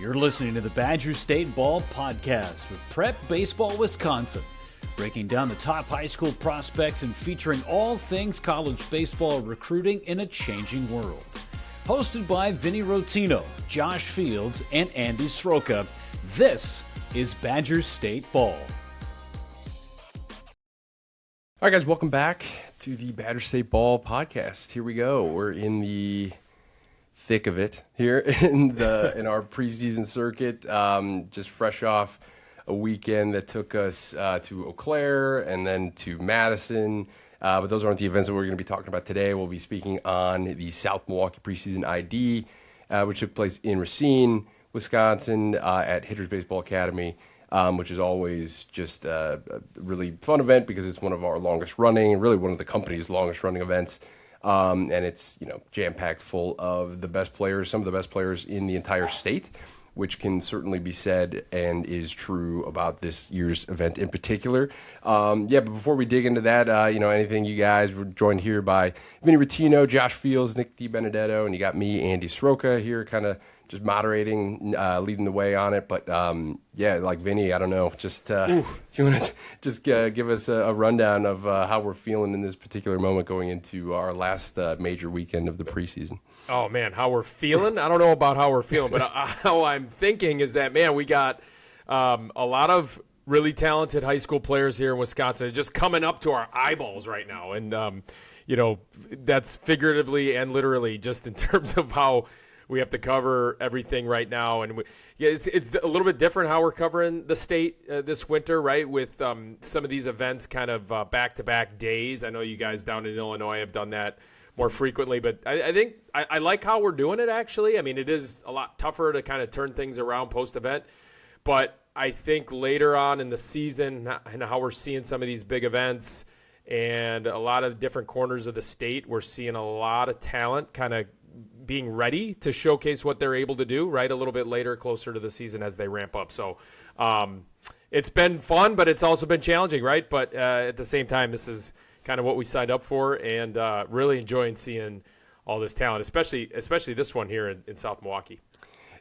You're listening to the Badger State Ball Podcast with Prep Baseball Wisconsin, breaking down the top high school prospects and featuring all things college baseball recruiting in a changing world. Hosted by Vinny Rotino, Josh Fields, and Andy Sroka, this is Badger State Ball. All right, guys, welcome back to the Badger State Ball Podcast. Here we go. We're in the thick of it here in our preseason circuit. Just fresh off a weekend that took us to Eau Claire and then to Madison. But those aren't the events that we're going to be talking about today. We'll be speaking on the South Milwaukee Preseason ID, which took place in Racine, Wisconsin, at Hitters Baseball Academy. Which is always just a really fun event because it's one of our longest running, and really one of the company's longest running events. And it's, jam-packed full of the best players, some of the best players in the entire state, which can certainly be said and is true about this year's event in particular. But before we dig into that, anything you guys, we're joined here by Vinny Rotino, Josh Fields, Nick DiBenedetto, and you got me, Andy Sroka, here kind of just moderating, leading the way on it. But, like Vinny, I don't know, just if you want to just give us a rundown of how we're feeling in this particular moment going into our last major weekend of the preseason. Oh, man, how we're feeling? I don't know about how we're feeling, but how I'm thinking is that, man, we got a lot of really talented high school players here in Wisconsin just coming up to our eyeballs right now. And, that's figuratively and literally just in terms of how we have to cover everything right now. And it's a little bit different how we're covering the state this winter, right, with some of these events kind of back-to-back days. I know you guys down in Illinois have done that more frequently, but I think I like how we're doing it, actually. I mean, it is a lot tougher to kind of turn things around post-event, but I think later on in the season and how we're seeing some of these big events and a lot of different corners of the state, we're seeing a lot of talent kind of being ready to showcase what they're able to do, right, a little bit later, closer to the season as they ramp up. So it's been fun, but it's also been challenging, right? But at the same time, this is kind of what we signed up for, and really enjoying seeing all this talent, especially this one here in South Milwaukee.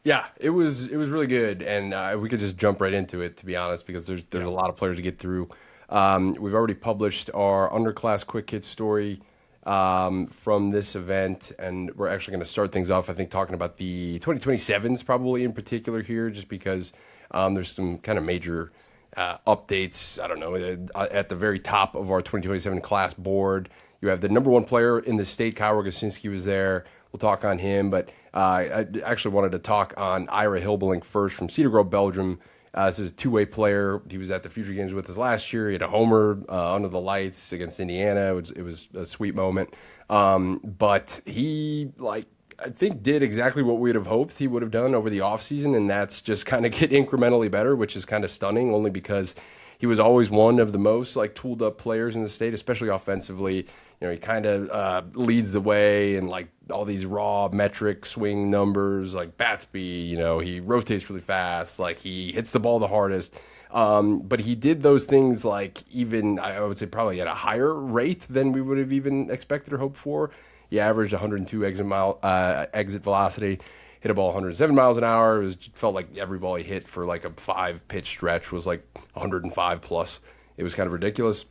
Yeah, it was really good, and we could just jump right into it, to be honest, because there's a lot of players to get through. We've already published our underclass quick hit story from this event, and we're actually going to start things off, I think, talking about the 2027s probably in particular here, just because there's some kind of major updates. I don't know, at the very top of our 2027 class board, you have the number one player in the state, Kyle Rogosinski, was there. We'll talk on him, but I actually wanted to talk on Ira Hilbelink first from Cedar Grove, Belgium. This is a two-way player. He was at the Future Games with us last year. He had a homer under the lights against Indiana. It was a sweet moment. But he, I think, did exactly what we would have hoped he would have done over the offseason, and that's just kind of get incrementally better, which is kind of stunning, only because he was always one of the most tooled-up players in the state, especially offensively. He kind of leads the way and all these raw metric swing numbers, like bat speed. He rotates really fast. He hits the ball the hardest. But he did those things even, I would say, probably at a higher rate than we would have even expected or hoped for. He averaged 102 exit velocity, hit a ball 107 miles an hour. It felt like every ball he hit for a 5-pitch stretch was 105 plus. It was kind of ridiculous.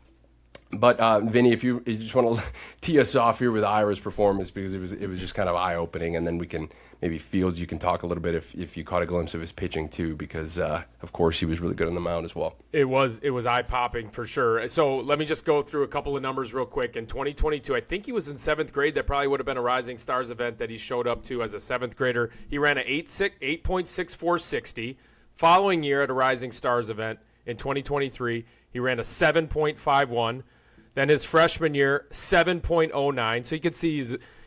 But Vinny, if you just want to tee us off here with Ira's performance, because it was just kind of eye-opening, and then we can maybe Fields, you can talk a little bit if you caught a glimpse of his pitching too, because of course he was really good on the mound as well. It was eye-popping for sure. So let me just go through a couple of numbers real quick. In 2022, I think he was in 7th grade. That probably would have been a Rising Stars event that he showed up to as a 7th grader. He ran an 8.6460. Following year at a Rising Stars event in 2023, he ran a 7.51. Then his freshman year, 7.09. So you can see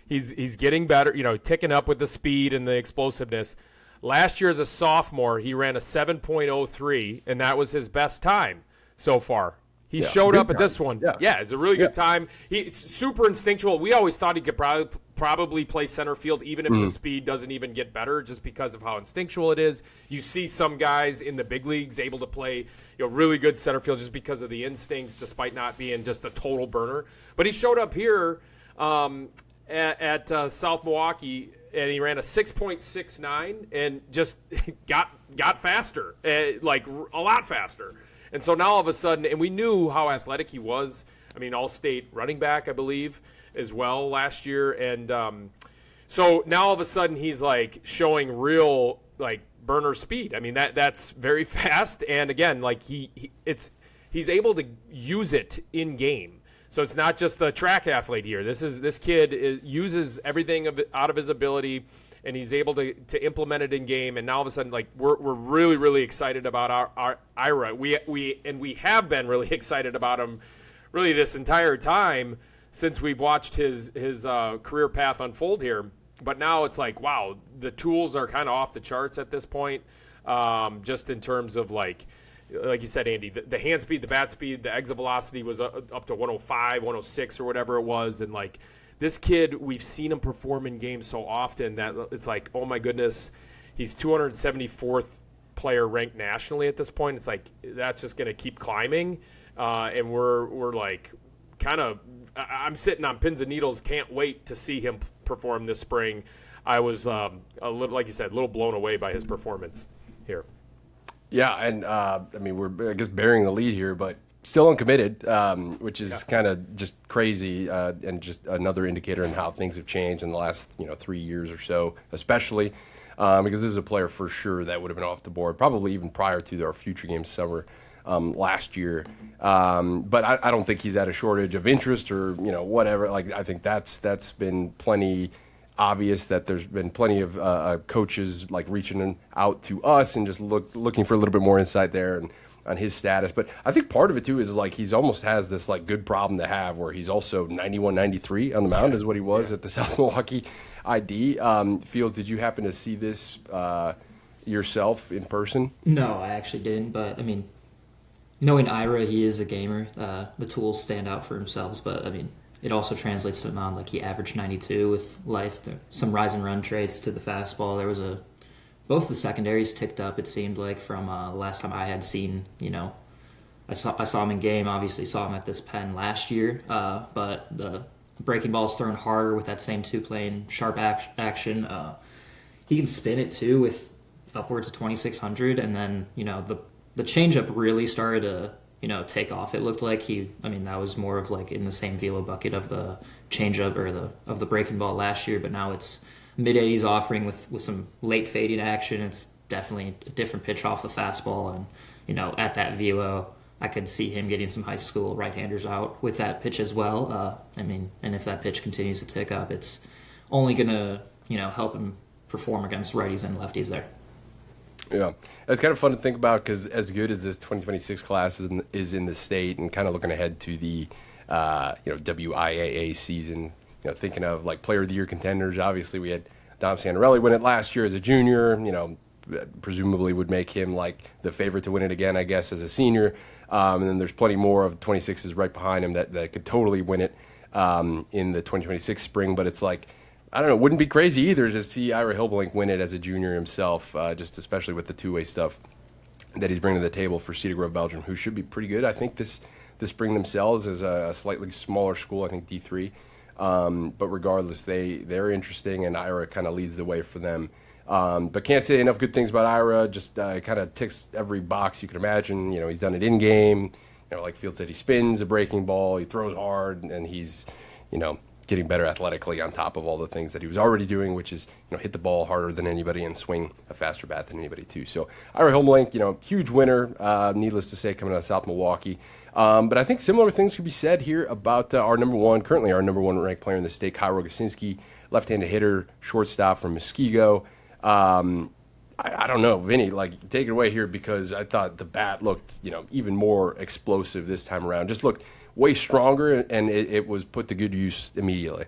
he's getting better, ticking up with the speed and the explosiveness. Last year as a sophomore, he ran a 7.03, and that was his best time so far. He showed up at this one. Yeah, it's a really good time. He's super instinctual. We always thought he could probably play center field, even if the speed doesn't even get better, just because of how instinctual it is. You see some guys in the big leagues able to play really good center field just because of the instincts, despite not being just a total burner. But he showed up here at South Milwaukee and he ran a 6.69 and just got faster, like a lot faster. And so now all of a sudden, and we knew how athletic he was. I mean, all-state running back, I believe, as well last year. And so now all of a sudden he's like showing real like burner speed. I mean, that's very fast. And again, like he's able to use it in game. So it's not just a track athlete here. This kid uses everything out of his ability, and he's able to implement it in game. And now all of a sudden, like we're really, really excited about our Ira. We have been really excited about him, really this entire time since we've watched his career path unfold here. But now it's like, wow, the tools are kind of off the charts at this point, just in terms of like you said, Andy, the hand speed, the bat speed, the exit velocity was up to 105, 106 or whatever it was. And like this kid, we've seen him perform in games so often that it's like, oh my goodness, he's 274th player ranked nationally at this point. It's like, that's just going to keep climbing. And we're like kind of, I'm sitting on pins and needles. Can't wait to see him perform this spring. I was a little, like you said, a little blown away by his performance here. Yeah, and I mean, we're, I guess, bearing the lead here, but still uncommitted, which is kind of just crazy and just another indicator in how things have changed in the last 3 years or so, especially because this is a player for sure that would have been off the board, probably even prior to our future game summer last year. But I don't think he's at a shortage of interest or whatever. Like I think that's been plenty obvious that there's been plenty of coaches like reaching out to us and just looking for a little bit more insight there and on his status. But I think part of it too is like he's almost has this like good problem to have where he's also 91, 93 on the mound is what he was at the South Milwaukee ID. Fields, did you happen to see this yourself in person? No, I actually didn't. But I mean, knowing Ira, he is a gamer. The tools stand out for themselves. But I mean, it also translates to the mound. Like he averaged 92 with life. Some rise and run traits to the fastball. There was both the secondaries ticked up. It seemed like from the last time I had seen. I saw him in game. Obviously saw him at this pen last year. But the breaking ball's thrown harder with that same two-plane sharp action. He can spin it too with upwards of 2,600, and then the changeup really started to take off. It looked like that was more of like in the same velo bucket of the changeup or of the breaking ball last year, but now it's mid-80s offering with some late fading action. It's definitely a different pitch off the fastball, and at that velo, I could see him getting some high school right-handers out with that pitch as well. And if that pitch continues to tick up, it's only gonna help him perform against righties and lefties there. Yeah, it's kind of fun to think about because as good as this 2026 class is in the state, and kind of looking ahead to the WIAA season, thinking of like Player of the Year contenders. Obviously, we had Dom Santarelli win it last year as a junior. Presumably would make him like the favorite to win it again, I guess, as a senior. And then there's plenty more of 26s right behind him that could totally win it in the 2026 spring. But it's like, I don't know, wouldn't be crazy either to see Ira Hillblink win it as a junior himself, just especially with the two-way stuff that he's bringing to the table for Cedar Grove, Belgium, who should be pretty good. I think this spring themselves is a slightly smaller school, I think D3. But regardless, they're interesting, and Ira kind of leads the way for them. But can't say enough good things about Ira. Just kind of ticks every box you can imagine. He's done it in game. Like Field said, he spins a breaking ball, he throws hard, and he's, getting better athletically on top of all the things that he was already doing, which is, hit the ball harder than anybody and swing a faster bat than anybody too. So Ira Hillblink, huge winner, needless to say, coming out of South Milwaukee. But I think similar things could be said here about currently our number one ranked player in the state, Kyle Rogosinski, left-handed hitter, shortstop from Muskego. I don't know, Vinny, like take it away here because I thought the bat looked, even more explosive this time around. Just looked way stronger, and it was put to good use immediately.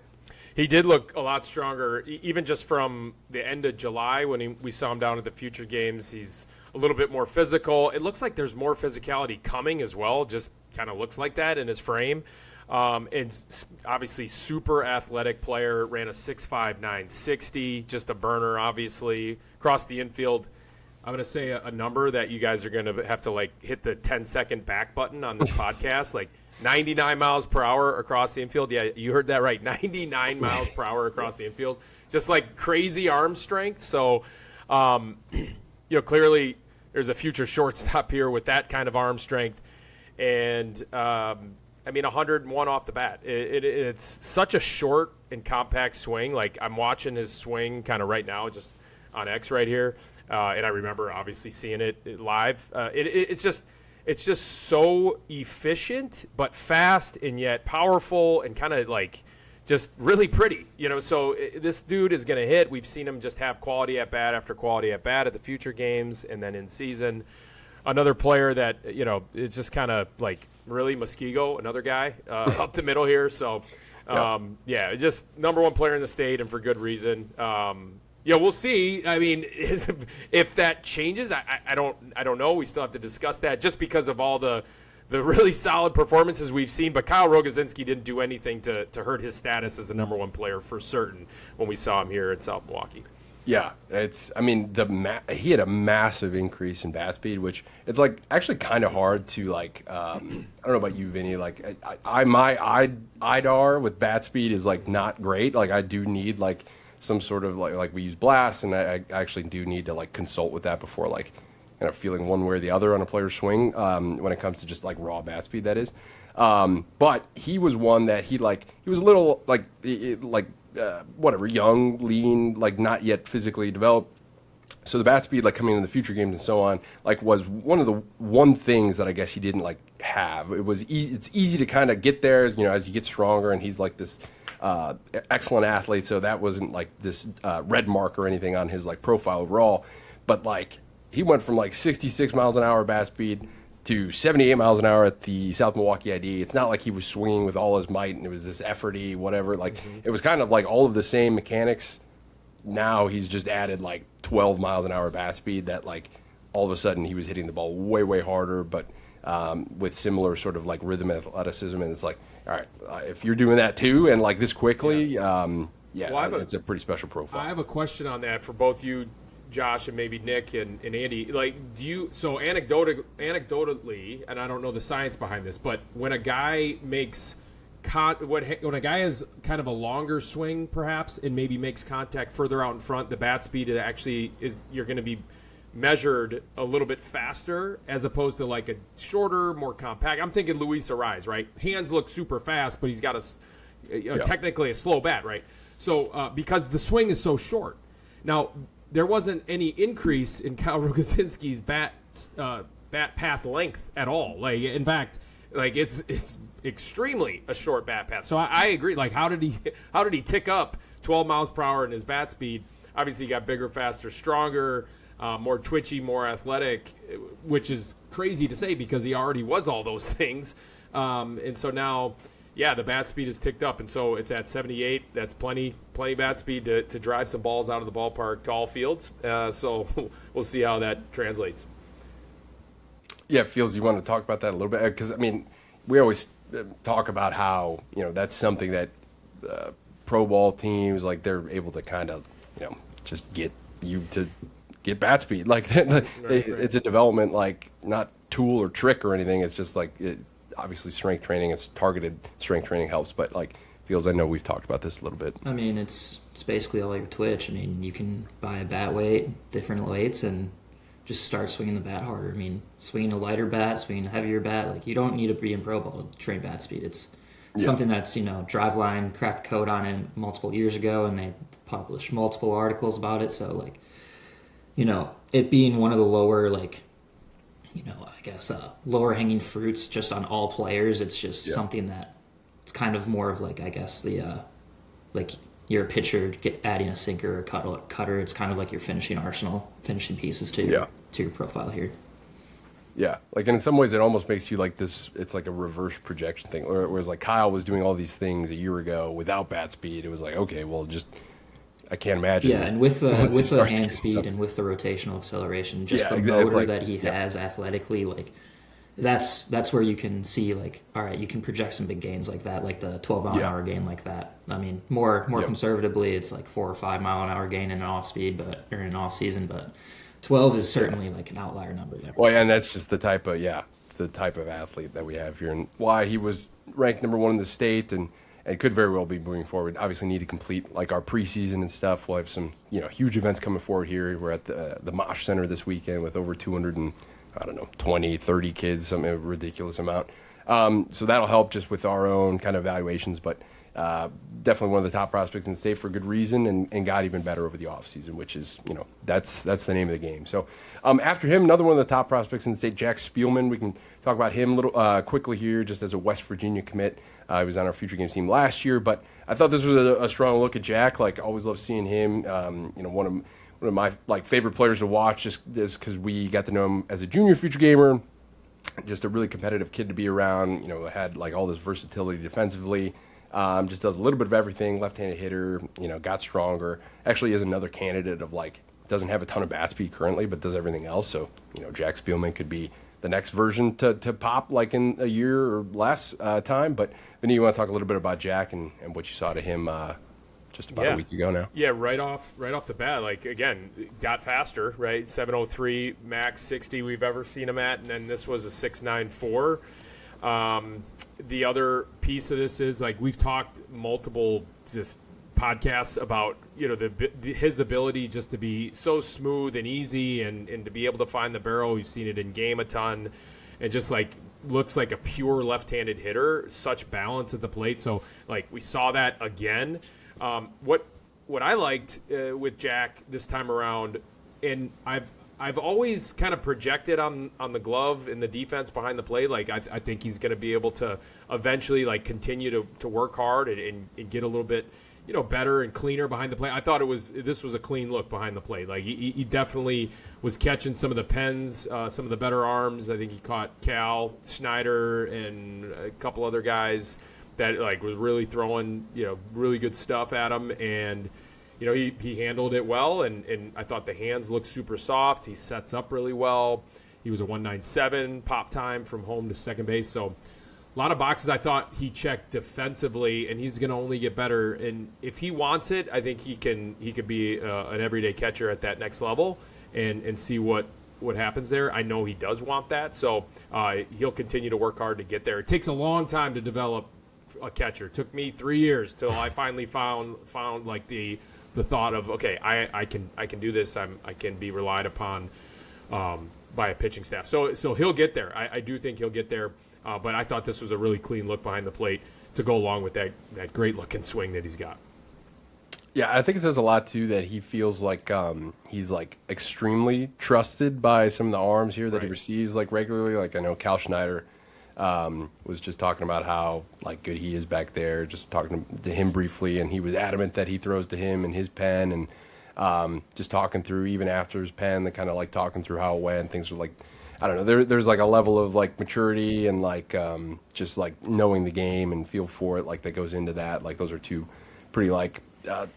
He did look a lot stronger, even just from the end of July when we saw him down at the future games. He's a little bit more physical. It looks like there's more physicality coming as well, just kind of looks like that in his frame. And obviously super athletic player, ran a 6.5 960, just a burner, obviously, across the infield. I'm going to say a number that you guys are going to have to like hit the 10-second back button on this podcast. Like 99 miles per hour across the infield. Yeah, you heard that right. 99 miles per hour across the infield. Just like crazy arm strength. So, clearly there's a future shortstop here with that kind of arm strength. And, 101 off the bat. It's such a short and compact swing. Like, I'm watching his swing kind of right now, just on X right here. And I remember obviously seeing it live. It's just so efficient, but fast and yet powerful and kind of like just really pretty, So this dude is going to hit. We've seen him just have quality at bat after quality at bat at the future games and then in season. Another player that, it's just kind of like really Muskego, another guy up the middle here. So, just number one player in the state and for good reason. We'll see. I mean, if that changes, I don't know. We still have to discuss that just because of all the really solid performances we've seen. But Kyle Rogozinski didn't do anything to hurt his status as the number one player for certain when we saw him here at South Milwaukee. Yeah, he had a massive increase in bat speed, which it's like actually kind of hard to like. I don't know about you, Vinny. Like, my IDAR with bat speed is like not great. Like, I do need like some sort of like we use blast, and I actually do need to like consult with that before like kind of feeling one way or the other on a player's swing when it comes to just like raw bat speed. That is, but he was one that he was a little whatever, young, lean, like not yet physically developed. So the bat speed, like coming in the future games and so on, like was one of the things that I guess he didn't like have. It's easy to kind of get there, as you get stronger, and he's like this excellent athlete. So that wasn't like this red mark or anything on his like profile overall. But like he went from like 66 miles an hour bat speed to 78 miles an hour at the South Milwaukee ID. It's not like he was swinging with all his might and it was this efforty, whatever. Like, It was kind of like all of the same mechanics. Now he's just added like 12 miles an hour bat speed that like all of a sudden he was hitting the ball way, way harder, but with similar sort of like rhythm and athleticism. And it's like, all right, if you're doing that too and like this quickly, it's a pretty special profile. I have a question on that for both you, Josh, and maybe Nick and Andy. Like, anecdotally, and I don't know the science behind this, but when a guy makes when a guy has kind of a longer swing, perhaps, and maybe makes contact further out in front, the bat speed you're going to be measured a little bit faster as opposed to like a shorter, more compact. I'm thinking Luis Ariz, right? Hands look super fast, but he's got technically a slow bat, right? So because the swing is so short. Now, there wasn't any increase in Kyle Rogozinski's bat path length at all. Like, in fact, like it's extremely a short bat path. So I agree. Like, how did he tick up 12 miles per hour in his bat speed? Obviously, he got bigger, faster, stronger, more twitchy, more athletic, which is crazy to say because he already was all those things. And so now, the bat speed is ticked up, and so it's at 78. That's plenty bat speed to drive some balls out of the ballpark to all fields. So we'll see how that translates. Yeah, Fields, you want to talk about that a little bit? Because, I mean, we always talk about how, that's something that pro ball teams, like, they're able to kind of, just get you to get bat speed. Like, it's a development, like, not tool or trick or anything. It's just, like, obviously strength training, it's targeted strength training helps, but like Fields, I know we've talked about this a little bit. I mean, it's basically all your twitch. I mean, you can buy a bat weight, different weights, and just start swinging the bat harder. I mean, swinging a lighter bat, swinging a heavier bat, like you don't need to be in pro ball to train bat speed. It's something that's, Driveline cracked the code on it multiple years ago, and they published multiple articles about it. So like, it being one of the lower, like, lower hanging fruits just on all players. It's just something that it's kind of more of like, I guess like you're a pitcher adding a sinker or a cutter. It's kind of like your finishing pieces to your profile here. Yeah, like in some ways it almost makes you like this. It's like a reverse projection thing. Whereas like Kyle was doing all these things a year ago without bat speed. It was like, okay, well, I can't imagine. Yeah, and with the hand speed and with the rotational acceleration, just the motor that he has athletically, like that's where you can see, like, all right, you can project some big gains like that, like the 12-mile-an-hour gain like that. I mean, more conservatively, it's like 4 or 5 mile an hour gain in an off speed, or in an off season, but 12 is certainly like an outlier number there. Well, and that's just the type of the type of athlete that we have here and why he was ranked number 1 in the state and could very well be moving forward. Obviously need to complete like our preseason and stuff. We'll have some, huge events coming forward here. We're at the Mosh Center this weekend with over 20, 30 kids, some ridiculous amount. So that'll help just with our own kind of evaluations, but definitely one of the top prospects in the state for good reason and got even better over the offseason, which is, that's the name of the game. So after him, another one of the top prospects in the state, Jack Spielman. We can talk about him a little quickly here just as a West Virginia commit. He was on our Future Games team last year, but I thought this was a strong look at Jack. Like, always love seeing him. One of my favorite players to watch just because we got to know him as a junior Future Gamer. Just a really competitive kid to be around. Had like all this versatility defensively. Just does a little bit of everything. Left-handed hitter. Got stronger. Actually, is another candidate of doesn't have a ton of bat speed currently, but does everything else. So Jack Spielman could be the next version to pop like in a year or less time. But Vinny, you want to talk a little bit about Jack and what you saw to him just about a week ago now? Yeah, right off the bat, again, got faster, right? 703 max 60 we've ever seen him at, and then this was a 694. The other piece of this is we've talked multiple just podcasts about his ability just to be so smooth and easy and to be able to find the barrel. We've seen it in game a ton, and just looks like a pure left-handed hitter. Such balance at the plate. So we saw that again. What I liked with Jack this time around, and I've always kind of projected on the glove in the defense behind the plate. I think he's going to be able to eventually continue to work hard and get a little bit better and cleaner behind the plate. I thought this was a clean look behind the plate. He definitely was catching some of the pens, some of the better arms. I think he caught Cal Schneider and a couple other guys that was really throwing really good stuff at him, and he handled it well, and I thought the hands looked super soft. He sets up really well. He was a 197 pop time from home to second base, so a lot of boxes I thought he checked defensively, and he's going to only get better. And if he wants it, I think he could be an everyday catcher at that next level and see what happens there. I know he does want that, so he'll continue to work hard to get there. It takes a long time to develop a catcher. It took me 3 years till I finally found the thought of, okay, I can do this. I can be relied upon by a pitching staff. So he'll get there. I do think he'll get there. But I thought this was a really clean look behind the plate to go along with that great looking swing that he's got. Yeah, I think it says a lot too that he feels like he's extremely trusted by some of the arms here that he receives regularly. I know Cal Schneider was just talking about how good he is back there. Just talking to him briefly, and he was adamant that he throws to him and his pen, and just talking through even after his pen, the kind of talking through how it went. Things were I don't know. There's a level of maturity and just knowing the game and feel for it that goes into that. Those are two pretty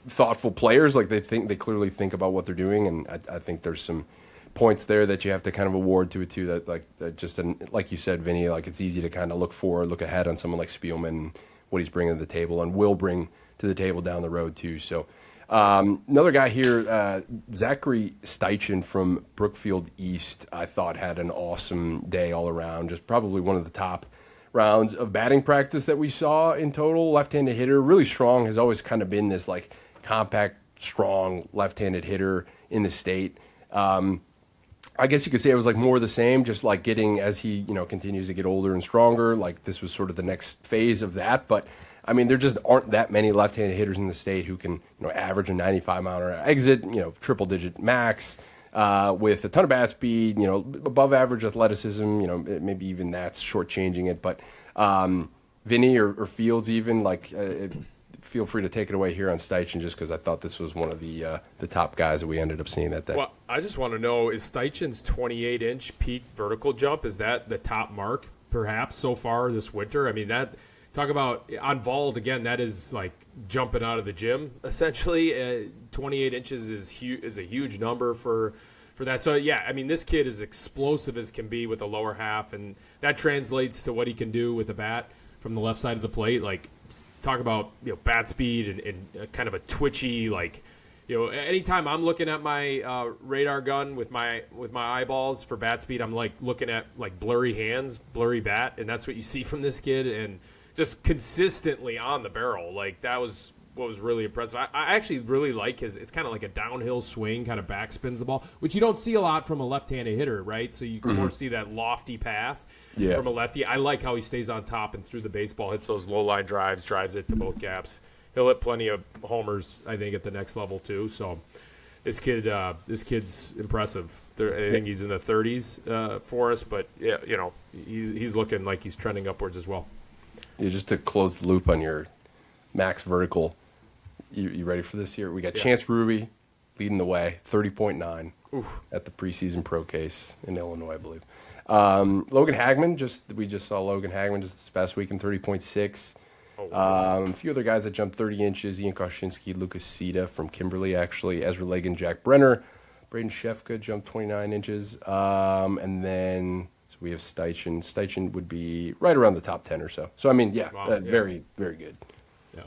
thoughtful players. They clearly think about what they're doing, and I think there's some points there that you have to kind of award to it too. That just like you said, Vinny, it's easy to kind of look forward, look ahead on someone like Spielman and what he's bringing to the table and will bring to the table down the road too. So. Another guy here, Zachary Steichen from Brookfield East, I thought had an awesome day all around. Just probably one of the top rounds of batting practice that we saw in total. Left-handed hitter, really strong, has always kind of been this compact, strong left-handed hitter in the state. I guess you could say it was more of the same, just getting as he continues to get older and stronger. This was sort of the next phase of that, but. I mean, there just aren't that many left-handed hitters in the state who can, average a 95-mile-an-hour exit, triple-digit max, with a ton of bat speed, above-average athleticism. Maybe even that's shortchanging it. But Vinny or Fields even, feel free to take it away here on Steichen, just because I thought this was one of the top guys that we ended up seeing that day. Well, I just want to know, is Steichen's 28-inch peak vertical jump, is that the top mark, perhaps, so far this winter? I mean, that – talk about on vault again. That is jumping out of the gym essentially. 28 inches is a huge number for that. So yeah, I mean this kid is explosive as can be with the lower half, and that translates to what he can do with the bat from the left side of the plate. Talk about bat speed and kind of a twitchy anytime I'm looking at my radar gun with my eyeballs for bat speed, I'm like looking at like blurry hands, blurry bat, and that's what you see from this kid, and just consistently on the barrel. Like that was what was really impressive. I actually really like it's kind of like a downhill swing, kind of backspins the ball, which you don't see a lot from a left-handed hitter, right? So you more see that lofty path from a lefty. I like how he stays on top and through the baseball, hits those low line drives it to both gaps. He'll hit plenty of homers, I think, at the next level too. So this kid's impressive. I think he's in the 30s for us, but yeah, he's looking like he's trending upwards as well. Yeah, just to close the loop on your max vertical. You ready for this here? We got Chance Ruby leading the way, 30.9 at the preseason pro case in Illinois, I believe. Logan Hagman, we just saw Logan Hagman just this past week in 30.6. A few other guys that jumped 30 inches, Ian Koshinski, Lucas Sita from Kimberly, actually, Ezra Legan, Jack Brenner, Braden Shefka jumped 29 inches. And then so we have Steichen. Steichen would be right around the top 10 or so. So, I mean, very, very good. Yeah.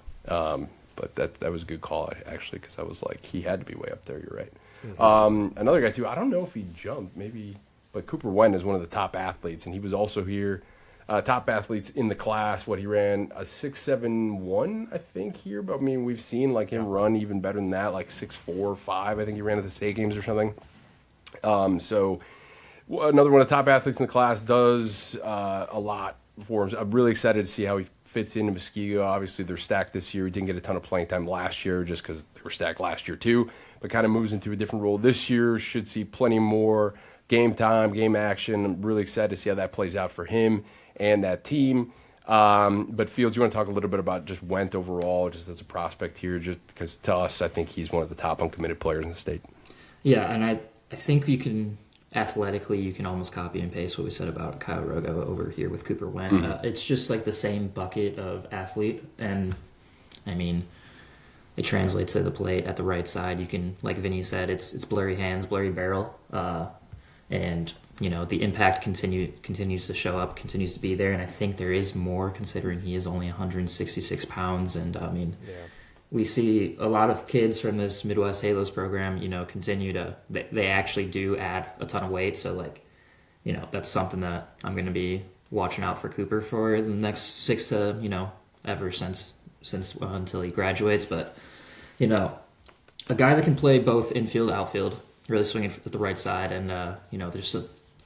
But that was a good call, actually, because I was like, he had to be way up there. You're right. Mm-hmm. Another guy, too, I don't know if he jumped, maybe, but Cooper Wynn is one of the top athletes, and he was also here. Top athletes in the class. He ran a 6.71, I think, here. But, I mean, we've seen, like, him run even better than that, like 6.4, 5. I think he ran at the state games or something. So another one of the top athletes in the class does a lot for him. I'm really excited to see how he fits into Muskego. Obviously, they're stacked this year. He didn't get a ton of playing time last year just because they were stacked last year too, but kind of moves into a different role this year. Should see plenty more game time, game action. I'm really excited to see how that plays out for him and that team. But Fields, you want to talk a little bit about just Went overall, just as a prospect here, just because to us, I think he's one of the top uncommitted players in the state. Yeah, and I think you can athletically, you can almost copy and paste what we said about Kyle Rogo over here with Cooper Wynn. Mm-hmm. It's just like the same bucket of athlete, and I mean, it translates to the plate at the right side. You can, like Vinny said, it's blurry hands, blurry barrel, and the impact continues to show up, continues to be there, and I think there is more considering he is only 166 pounds, and I mean. Yeah. We see a lot of kids from this Midwest Halos program, continue to, they actually do add a ton of weight. So, that's something that I'm going to be watching out for Cooper for the next 6 to, ever since until he graduates. But, a guy that can play both infield, outfield, really swinging at the right side. And, there's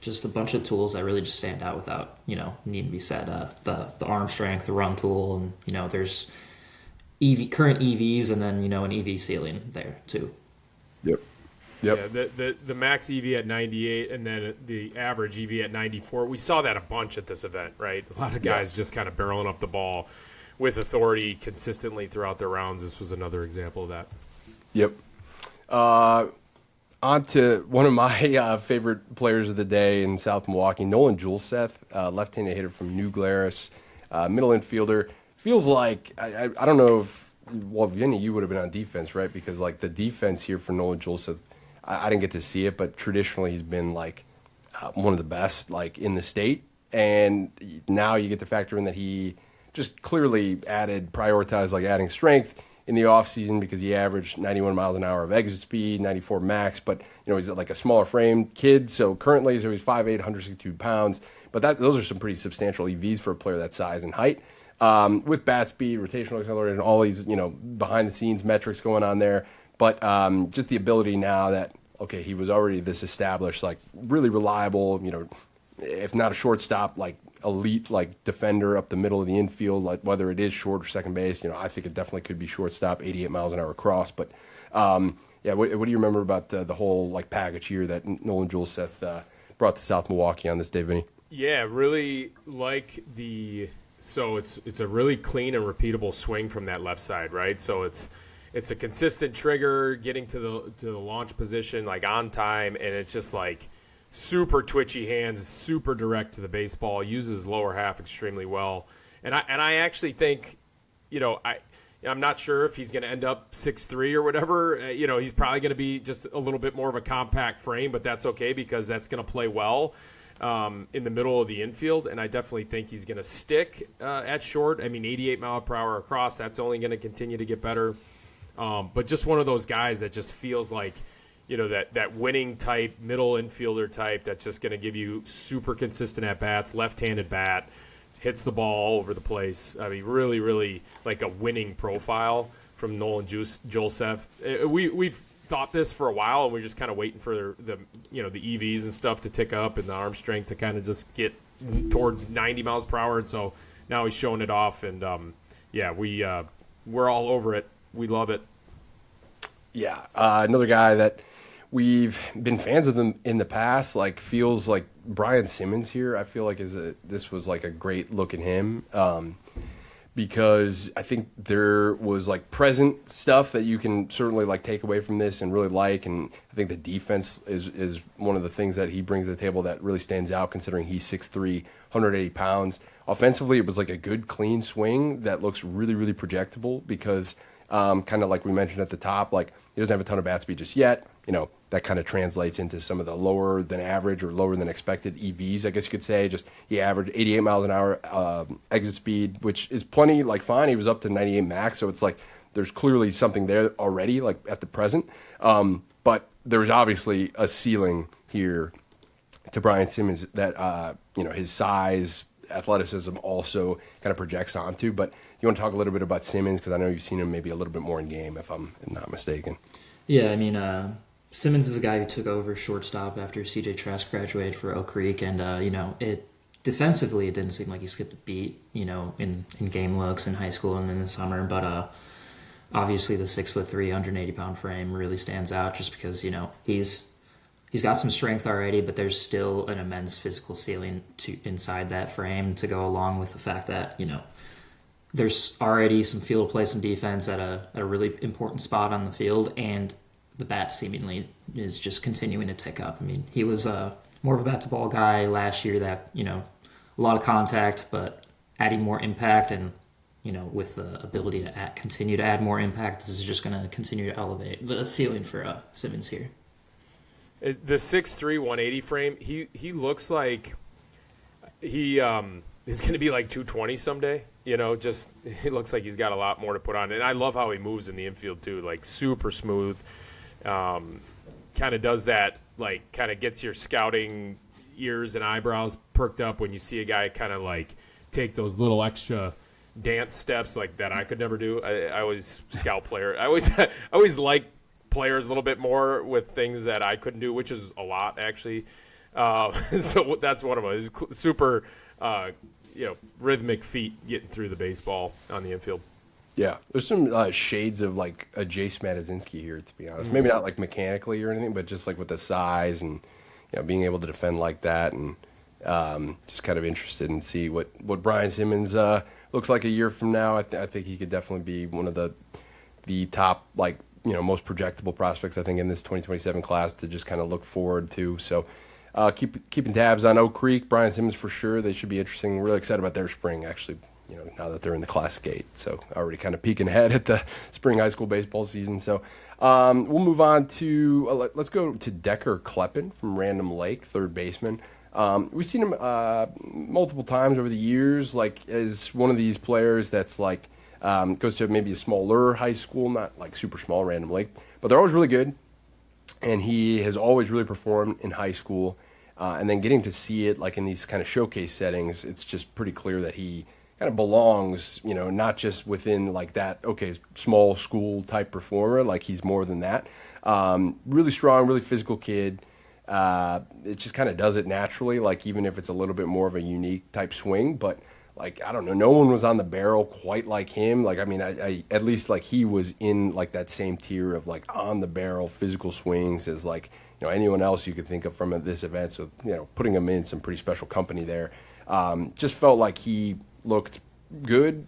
just a bunch of tools that really just stand out without, needing to be said. The arm strength, the run tool, and, there's current EVs, and then an EV ceiling there too. Yep. Yeah, the max EV at 98, and then the average EV at 94. We saw that a bunch at this event, right? A lot of guys just kind of barreling up the ball with authority consistently throughout their rounds. This was another example of that. Yep. On to one of my favorite players of the day in South Milwaukee, Nolan Juleseth, left-handed hitter from New Glarus, middle infielder. Feels like, I don't know if, Vinny, you would have been on defense, right? Because, the defense here for Nolan Juleseth, I didn't get to see it, but traditionally he's been, one of the best, in the state. And now you get to factor in that he just clearly prioritized, adding strength in the offseason because he averaged 91 miles an hour of exit speed, 94 max. But, he's a smaller frame kid. So currently, he's 5'8", 162 pounds. But those are some pretty substantial EVs for a player that size and height. With bat speed, rotational acceleration, all these, behind-the-scenes metrics going on there. But just the ability now that, he was already this established, really reliable, if not a shortstop, elite, defender up the middle of the infield, whether it is short or second base. I think it definitely could be shortstop, 88 miles an hour across. But, what do you remember about the whole, package here that Nolan Juleseth brought to South Milwaukee on this day, Vinny? Yeah, really So it's a really clean and repeatable swing from that left side, right? So it's a consistent trigger, getting to the launch position on time, and it's just super twitchy hands, super direct to the baseball. Uses lower half extremely well, and I actually think, I'm not sure if he's going to end up 6'3" or whatever. He's probably going to be just a little bit more of a compact frame, but that's okay because that's going to play well in the middle of the infield, and I definitely think he's going to stick at short. I mean, 88 mile per hour across, that's only going to continue to get better. But just one of those guys that just feels like, that winning type, middle infielder type that's just going to give you super consistent at-bats, left-handed bat, hits the ball all over the place. I mean, really, really like a winning profile from Nolan Joseph. We've thought this for a while, and we're just kind of waiting for the EVs and stuff to tick up and the arm strength to kind of just get towards 90 miles per hour. And so now he's showing it off, and we're all over it. We love it. Yeah, another guy that we've been fans of them in the past, like feels like Brian Simmons here. I feel like this was like a great look at him, because I think there was like present stuff that you can certainly like take away from this and really like, and I think the defense is one of the things that he brings to the table that really stands out, considering he's 6'3", 180 pounds. Offensively, it was like a good, clean swing that looks really, really projectable because kind of like we mentioned at the top, like he doesn't have a ton of bat speed just yet. That kind of translates into some of the lower than average or lower than expected EVs, I guess you could say. Just he averaged 88 miles an hour exit speed, which is plenty, like fine. He was up to 98 max, so it's like there's clearly something there already, like at the present. But there's obviously a ceiling here to Brian Simmons that his size, athleticism also kind of projects onto. But you want to talk a little bit about Simmons, because I know you've seen him maybe a little bit more in game, if I'm not mistaken. Yeah, I mean, Simmons is a guy who took over shortstop after CJ Trask graduated for Oak Creek, and defensively it didn't seem like he skipped a beat, in game looks in high school and in the summer. But obviously the 6'3", 180-pound frame really stands out, just because he's got some strength already, but there's still an immense physical ceiling inside that frame to go along with the fact that there's already some field play, some defense at a really important spot on the field, and the bat seemingly is just continuing to tick up. I mean, he was more of a bat-to-ball guy last year that, a lot of contact, but adding more impact, and, with the ability to continue to add more impact, this is just going to continue to elevate the ceiling for Simmons here. The 6'3", 180 frame, he looks like he is going to be like 220 someday. Just it looks like he's got a lot more to put on. And I love how he moves in the infield too, like super smooth. Kind of does that, like kind of gets your scouting ears and eyebrows perked up when you see a guy kind of like take those little extra dance steps like that I could never do. I always scout player. I always like players a little bit more with things that I couldn't do, which is a lot actually. So that's one of them. Is super, rhythmic feet getting through the baseball on the infield. Yeah, there's some shades of like a Jay Smatazinski here, to be honest. Maybe not like mechanically or anything, but just like with the size and being able to defend like that, and just kind of interested in see what Brian Simmons looks like a year from now. I think he could definitely be one of the top most projectable prospects, I think, in this 2027 class to just kind of look forward to. So keeping tabs on Oak Creek, Brian Simmons for sure. They should be interesting. Really excited about their spring, actually, now that they're in the Classic 8. So already kind of peeking ahead at the spring high school baseball season. So we'll move on to, let's go to Decker Kleppen from Random Lake, third baseman. We've seen him multiple times over the years, like as one of these players that's like, goes to maybe a smaller high school, not like super small Random Lake, but they're always really good. And he has always really performed in high school. And then getting to see it like in these kind of showcase settings, it's just pretty clear that he kind of belongs, not just within like that, small school type performer, like he's more than that. Really strong, really physical kid. It just kind of does it naturally, like even if it's a little bit more of a unique type swing, but like, I don't know, no one was on the barrel quite like him. Like, I mean, I at least like he was in like that same tier of like on the barrel physical swings as like, anyone else you could think of from this event. So, putting him in some pretty special company there. Just felt like he looked good,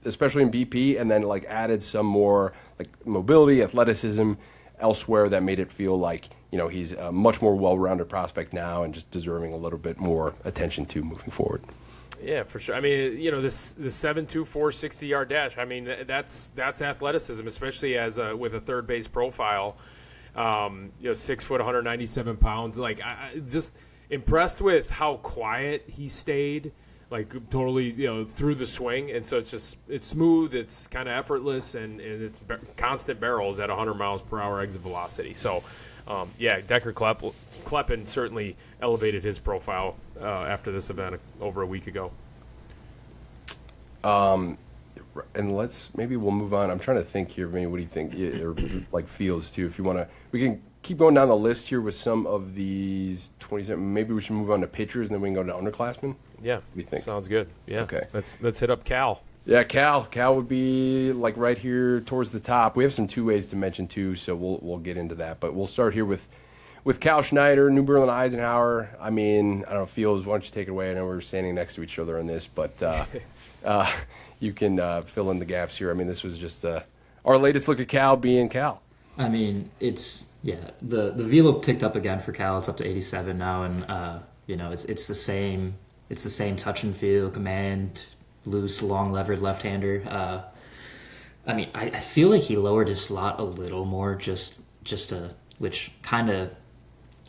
especially in BP, and then like added some more like mobility, athleticism elsewhere that made it feel like, he's a much more well-rounded prospect now and just deserving a little bit more attention to moving forward. Yeah, for sure. I mean, this 7.24 60-yard dash. I mean, that's athleticism, especially as with a third base profile. 6 foot, 197 pounds. Like, I just impressed with how quiet he stayed. like totally, through the swing. And so it's smooth, it's kind of effortless, and it's constant barrels at 100 miles per hour exit velocity. So, Decker Kleppen certainly elevated his profile after this event over a week ago. And maybe we'll move on. I'm trying to think here. Maybe what do you think? Or like Fields too. If you want to, we can keep going down the list here with some of these 27. Maybe we should move on to pitchers and then we can go to underclassmen. Yeah, what do you think? Sounds good. Yeah. Okay. Let's hit up Cal. Yeah, Cal would be like right here towards the top. We have some two ways to mention too, so we'll get into that. But we'll start here with Cal Schneider, New Berlin Eisenhower. I mean, I don't know, Fields, why don't you take it away? I know we're standing next to each other on this, but you can fill in the gaps here. I mean, this was just our latest look at Cal being Cal. I mean, the velo ticked up again for Cal. It's up to 87 now, and it's the same touch and feel, command, loose, long levered left-hander. I mean, I feel like he lowered his slot a little more, which kind of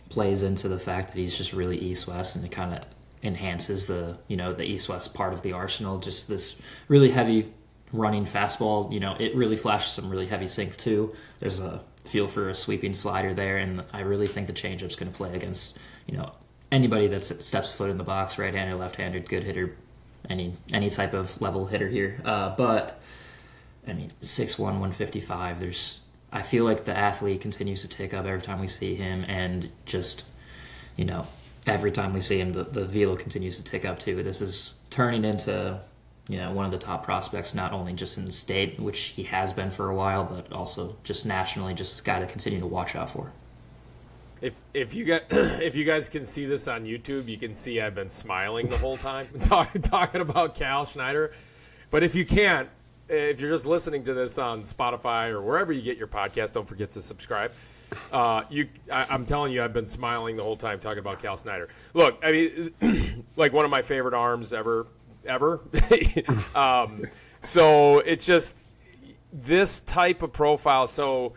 plays into the fact that he's just really east-west, and it kind of enhances the east-west part of the arsenal. Just this really heavy running fastball. It really flashes some really heavy sink too. There's a feel for a sweeping slider there, and I really think the changeup's going to play against anybody that steps foot in the box, right-handed, left-handed, good hitter, any type of level hitter here. But I mean, 6'1", 155. I feel like the athlete continues to tick up every time we see him, and just every time we see him, the velo continues to tick up too. This is turning into one of the top prospects, not only just in the state, which he has been for a while, but also just nationally, just a guy to continue to watch out for. If you guys can see this on YouTube, you can see I've been smiling the whole time talking about Cal Schneider. But if you can't, if you're just listening to this on Spotify or wherever you get your podcast, don't forget to subscribe. I'm telling you, I've been smiling the whole time talking about Cal Schneider. Look, I mean, like one of my favorite arms ever. So it's just this type of profile. So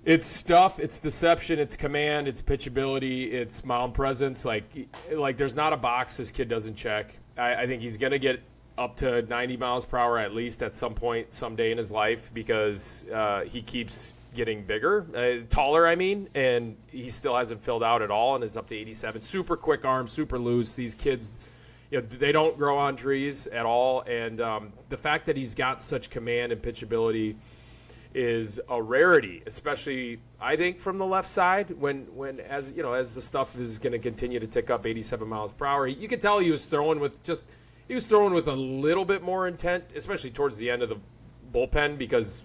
it's stuff, it's deception, it's command, it's pitchability, it's mound presence. Like there's not a box this kid doesn't check. I think he's going to get up to 90 miles per hour at least at some point, someday in his life, because he keeps getting bigger, taller, and he still hasn't filled out at all and is up to 87. Super quick arm, super loose. These kids, they don't grow on trees at all. And the fact that he's got such command and pitchability is a rarity, especially I think from the left side when as the stuff is going to continue to tick up 87 miles per hour. You could tell he was throwing with a little bit more intent, especially towards the end of the bullpen, because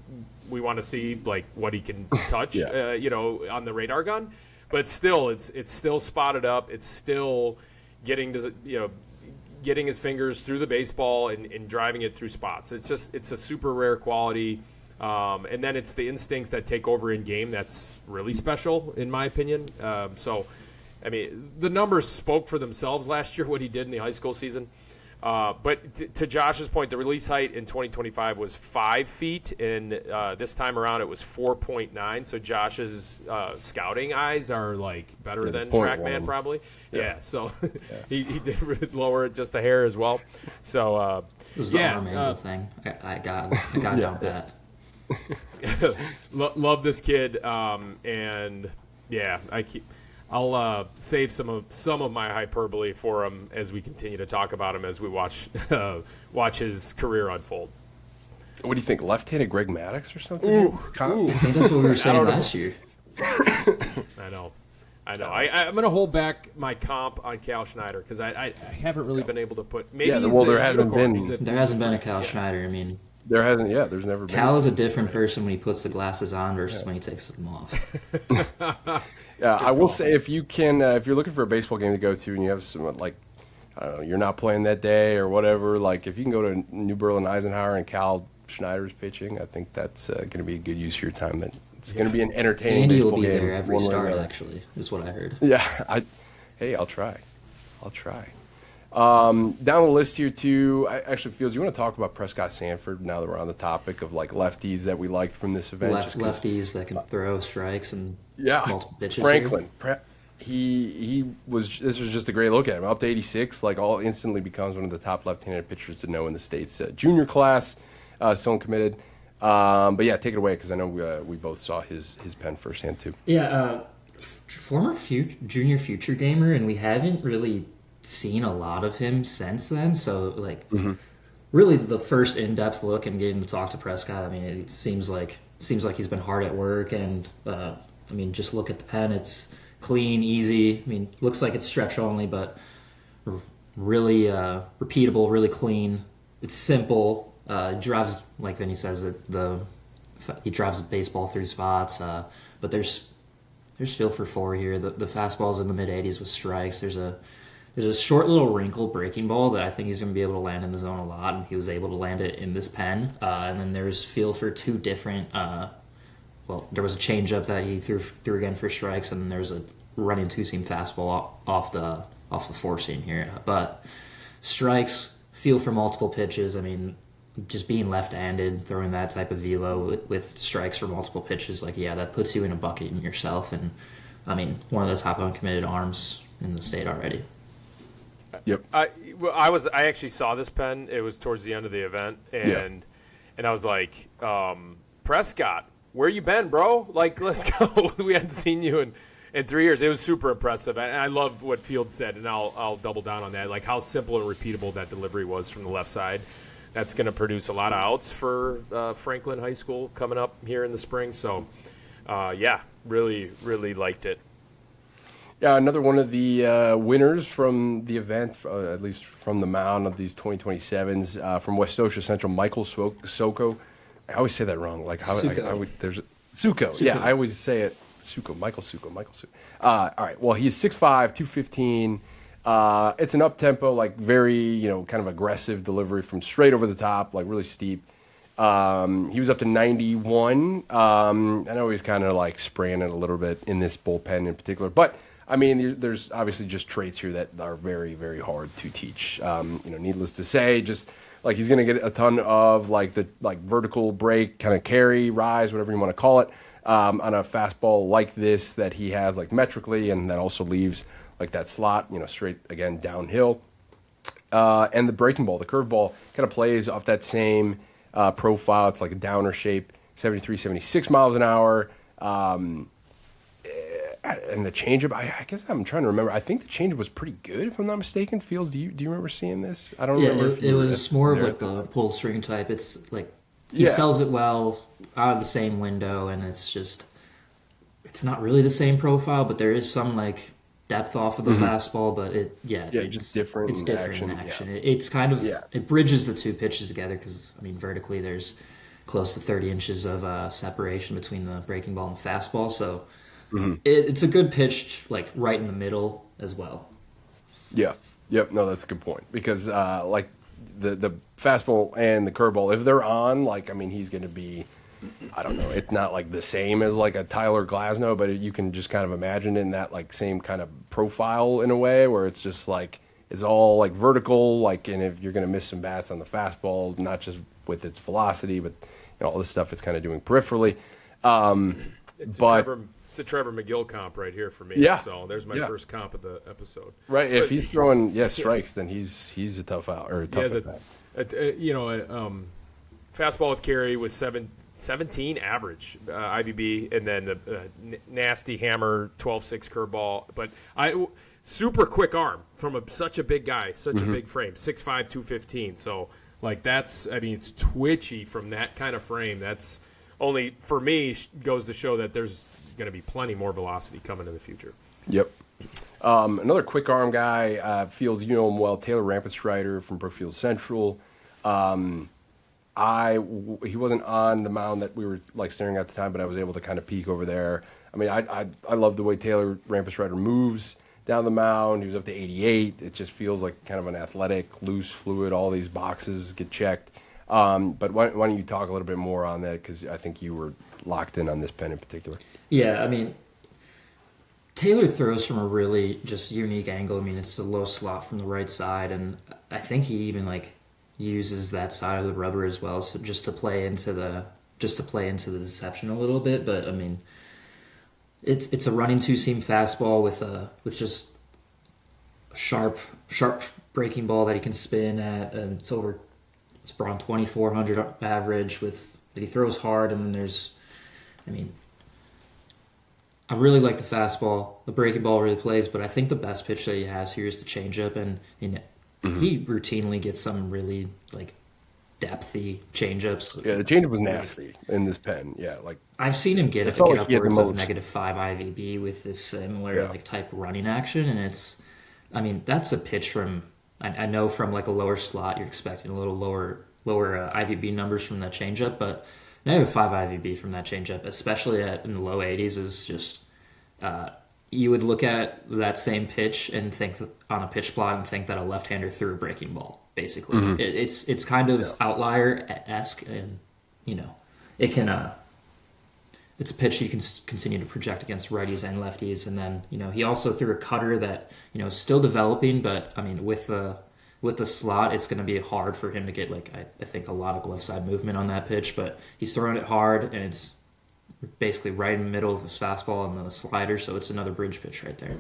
we want to see like what he can touch, on the radar gun. But still, it's still spotted up. It's still getting to getting his fingers through the baseball and driving it through spots. It's a super rare quality. And then it's the instincts that take over in game that's really special, in my opinion. So, I mean, the numbers spoke for themselves last year, what he did in the high school season. But to Josh's point, the release height in 2025 was 5 feet, and this time around it was 4.9. So Josh's scouting eyes are like better than TrackMan probably. Yeah, so he did lower it just a hair as well. So it was the arm angle thing. I got down that. Love this kid, and yeah, I'll save some of my hyperbole for him as we continue to talk about him as we watch his career unfold. What do you think, left-handed Greg Maddux or something? Ooh. I think that's what we were saying last year. I know. I'm going to hold back my comp on Cal Schneider because I haven't really been able to put. Maybe there hasn't been a Cal Schneider. I mean. There hasn't, there's never been. Cal is a different person when he puts the glasses on versus when he takes them off. Yeah, I will say if you're looking for a baseball game to go to and you have some, like, I don't know, you're not playing that day or whatever, like if you can go to New Berlin Eisenhower and Cal Schneider's pitching, I think that's going to be a good use of your time. It's going to be an entertaining Andy baseball game. Andy will be there every start, actually, is what I heard. Yeah, I'll try. Down the list here too, actually, Fields, you want to talk about Prescott Sanford now that we're on the topic of like lefties that we liked from this event? Lefties that can throw strikes and multiple pitches. Franklin, he was. This was just a great look at him. Up to 86, like all instantly becomes one of the top left-handed pitchers to know in the state's junior class. Still committed. But yeah, take it away because I know we both saw his pen firsthand too. Yeah, former junior future gamer, and we haven't really seen a lot of him since then. So like, really the first in-depth look and getting to talk to Prescott. I mean, it seems like he's been hard at work, and I mean, just look at the pen. It's clean, easy. I mean, looks like it's stretch only, but really repeatable, really clean. It's simple. Drives, like Vinny says, he drives the baseball through spots. But there's feel for four here. The fastball's in the mid 80s with strikes. There's a short little wrinkle breaking ball that I think he's going to be able to land in the zone a lot, and he was able to land it in this pen. And then there's feel for two different. There was a changeup that he threw again for strikes, and then there's a running two-seam fastball off the four seam here. But strikes, feel for multiple pitches. I mean, just being left-handed, throwing that type of velo with strikes for multiple pitches, like, yeah, that puts you in a bucket in yourself. And I mean, one of the top uncommitted arms in the state already. Yep. I actually saw this pen. It was towards the end of the event, and I was like, Prescott, where you been, bro? Like, let's go. We hadn't seen you in 3 years. It was super impressive, and I love what Field said, and I'll double down on that. Like how simple and repeatable that delivery was from the left side. That's going to produce a lot of outs for Franklin High School coming up here in the spring. So, really, really liked it. Yeah, another one of the winners from the event, at least from the mound of these 2027s, from Westosha Central, Michael Soko. I always say that wrong. Like how there's Suko. Yeah, I always say it. Michael Suko. All right. Well, he's 6'5", 215. It's an up-tempo, like very, kind of aggressive delivery from straight over the top, like really steep. He was up to 91. I know he's kind of like spraying it a little bit in this bullpen in particular, but I mean, there's obviously just traits here that are very, very hard to teach. Needless to say, just like he's going to get a ton of like the vertical break, kind of carry, rise, whatever you want to call it, on a fastball like this that he has like metrically, and that also leaves like that slot, straight again downhill. And the breaking ball, the curveball, kind of plays off that same profile. It's like a downer shape, 73, 76 miles an hour. And the changeup, I guess I'm trying to remember. I think the changeup was pretty good, if I'm not mistaken. Fields, do you remember seeing this? I don't remember. It was more of like the pull string type. It's like he sells it well out of the same window, and it's not really the same profile, but there is some like depth off of the fastball. But it's just different. It's different in action. Yeah. It's kind of it bridges the two pitches together because I mean vertically there's close to 30 inches of separation between the breaking ball and the fastball, so. It's a good pitch, like right in the middle as well. Yeah. Yep. No, that's a good point because like the fastball and the curveball, if they're on, like I mean, he's going to be, I don't know, it's not like the same as like a Tyler Glasnow, but you can just kind of imagine it in that like same kind of profile in a way where it's just like it's all like vertical, like and if you're going to miss some bats on the fastball, not just with its velocity, but all this stuff it's kind of doing peripherally. It's a Trevor McGill comp right here for me. Yeah. So there's my first comp of the episode. Right. If he's throwing strikes, then he's a tough out or a tough at bat. Fastball with carry was 17 average IVB, and then the nasty hammer 12-6 curveball. But super quick arm from such a big guy, such a big frame, 6'5", 215. So like it's twitchy from that kind of frame. That's only for me goes to show that there's going to be plenty more velocity coming in the future. Yep. Another quick arm guy, Fields, you know him well, Taylor Rampus-Strider from Brookfield Central. He wasn't on the mound that we were like staring at the time, but I was able to kind of peek over there. I mean, I love the way Taylor Rampus-Strider moves down the mound. He was up to 88. It just feels like kind of an athletic, loose, fluid. All these boxes get checked. But why don't you talk a little bit more on that? Because I think you were locked in on this pen in particular. Yeah, I mean, Taylor throws from a really just unique angle. I mean, it's a low slot from the right side, and I think he even like uses that side of the rubber as well, so just to play into the deception a little bit. But I mean, It's a running two-seam fastball with just a sharp breaking ball that he can spin at. It's around 2,400 average that he throws hard, and then I really like the fastball. The breaking ball really plays, but I think the best pitch that he has here is the changeup, and he routinely gets some really depthy changeups. Yeah, the changeup was nasty in this pen. Yeah, I've seen him get like upwards of -5 IVB with this similar type running action, and that's a pitch from I know from a lower slot you're expecting a little lower IVB numbers from that changeup, but -5 IVB from that changeup, especially in the low 80s, is just you would look at that same pitch and think on a pitch plot and think that a left-hander threw a breaking ball. Basically, it's kind of outlier-esque, and it can. It's a pitch you can continue to project against righties and lefties, and then he also threw a cutter that is still developing, but with the slot, it's going to be hard for him to get I think a lot of glove side movement on that pitch, but he's throwing it hard, and it's basically right in the middle of his fastball and then a slider, so it's another bridge pitch right there.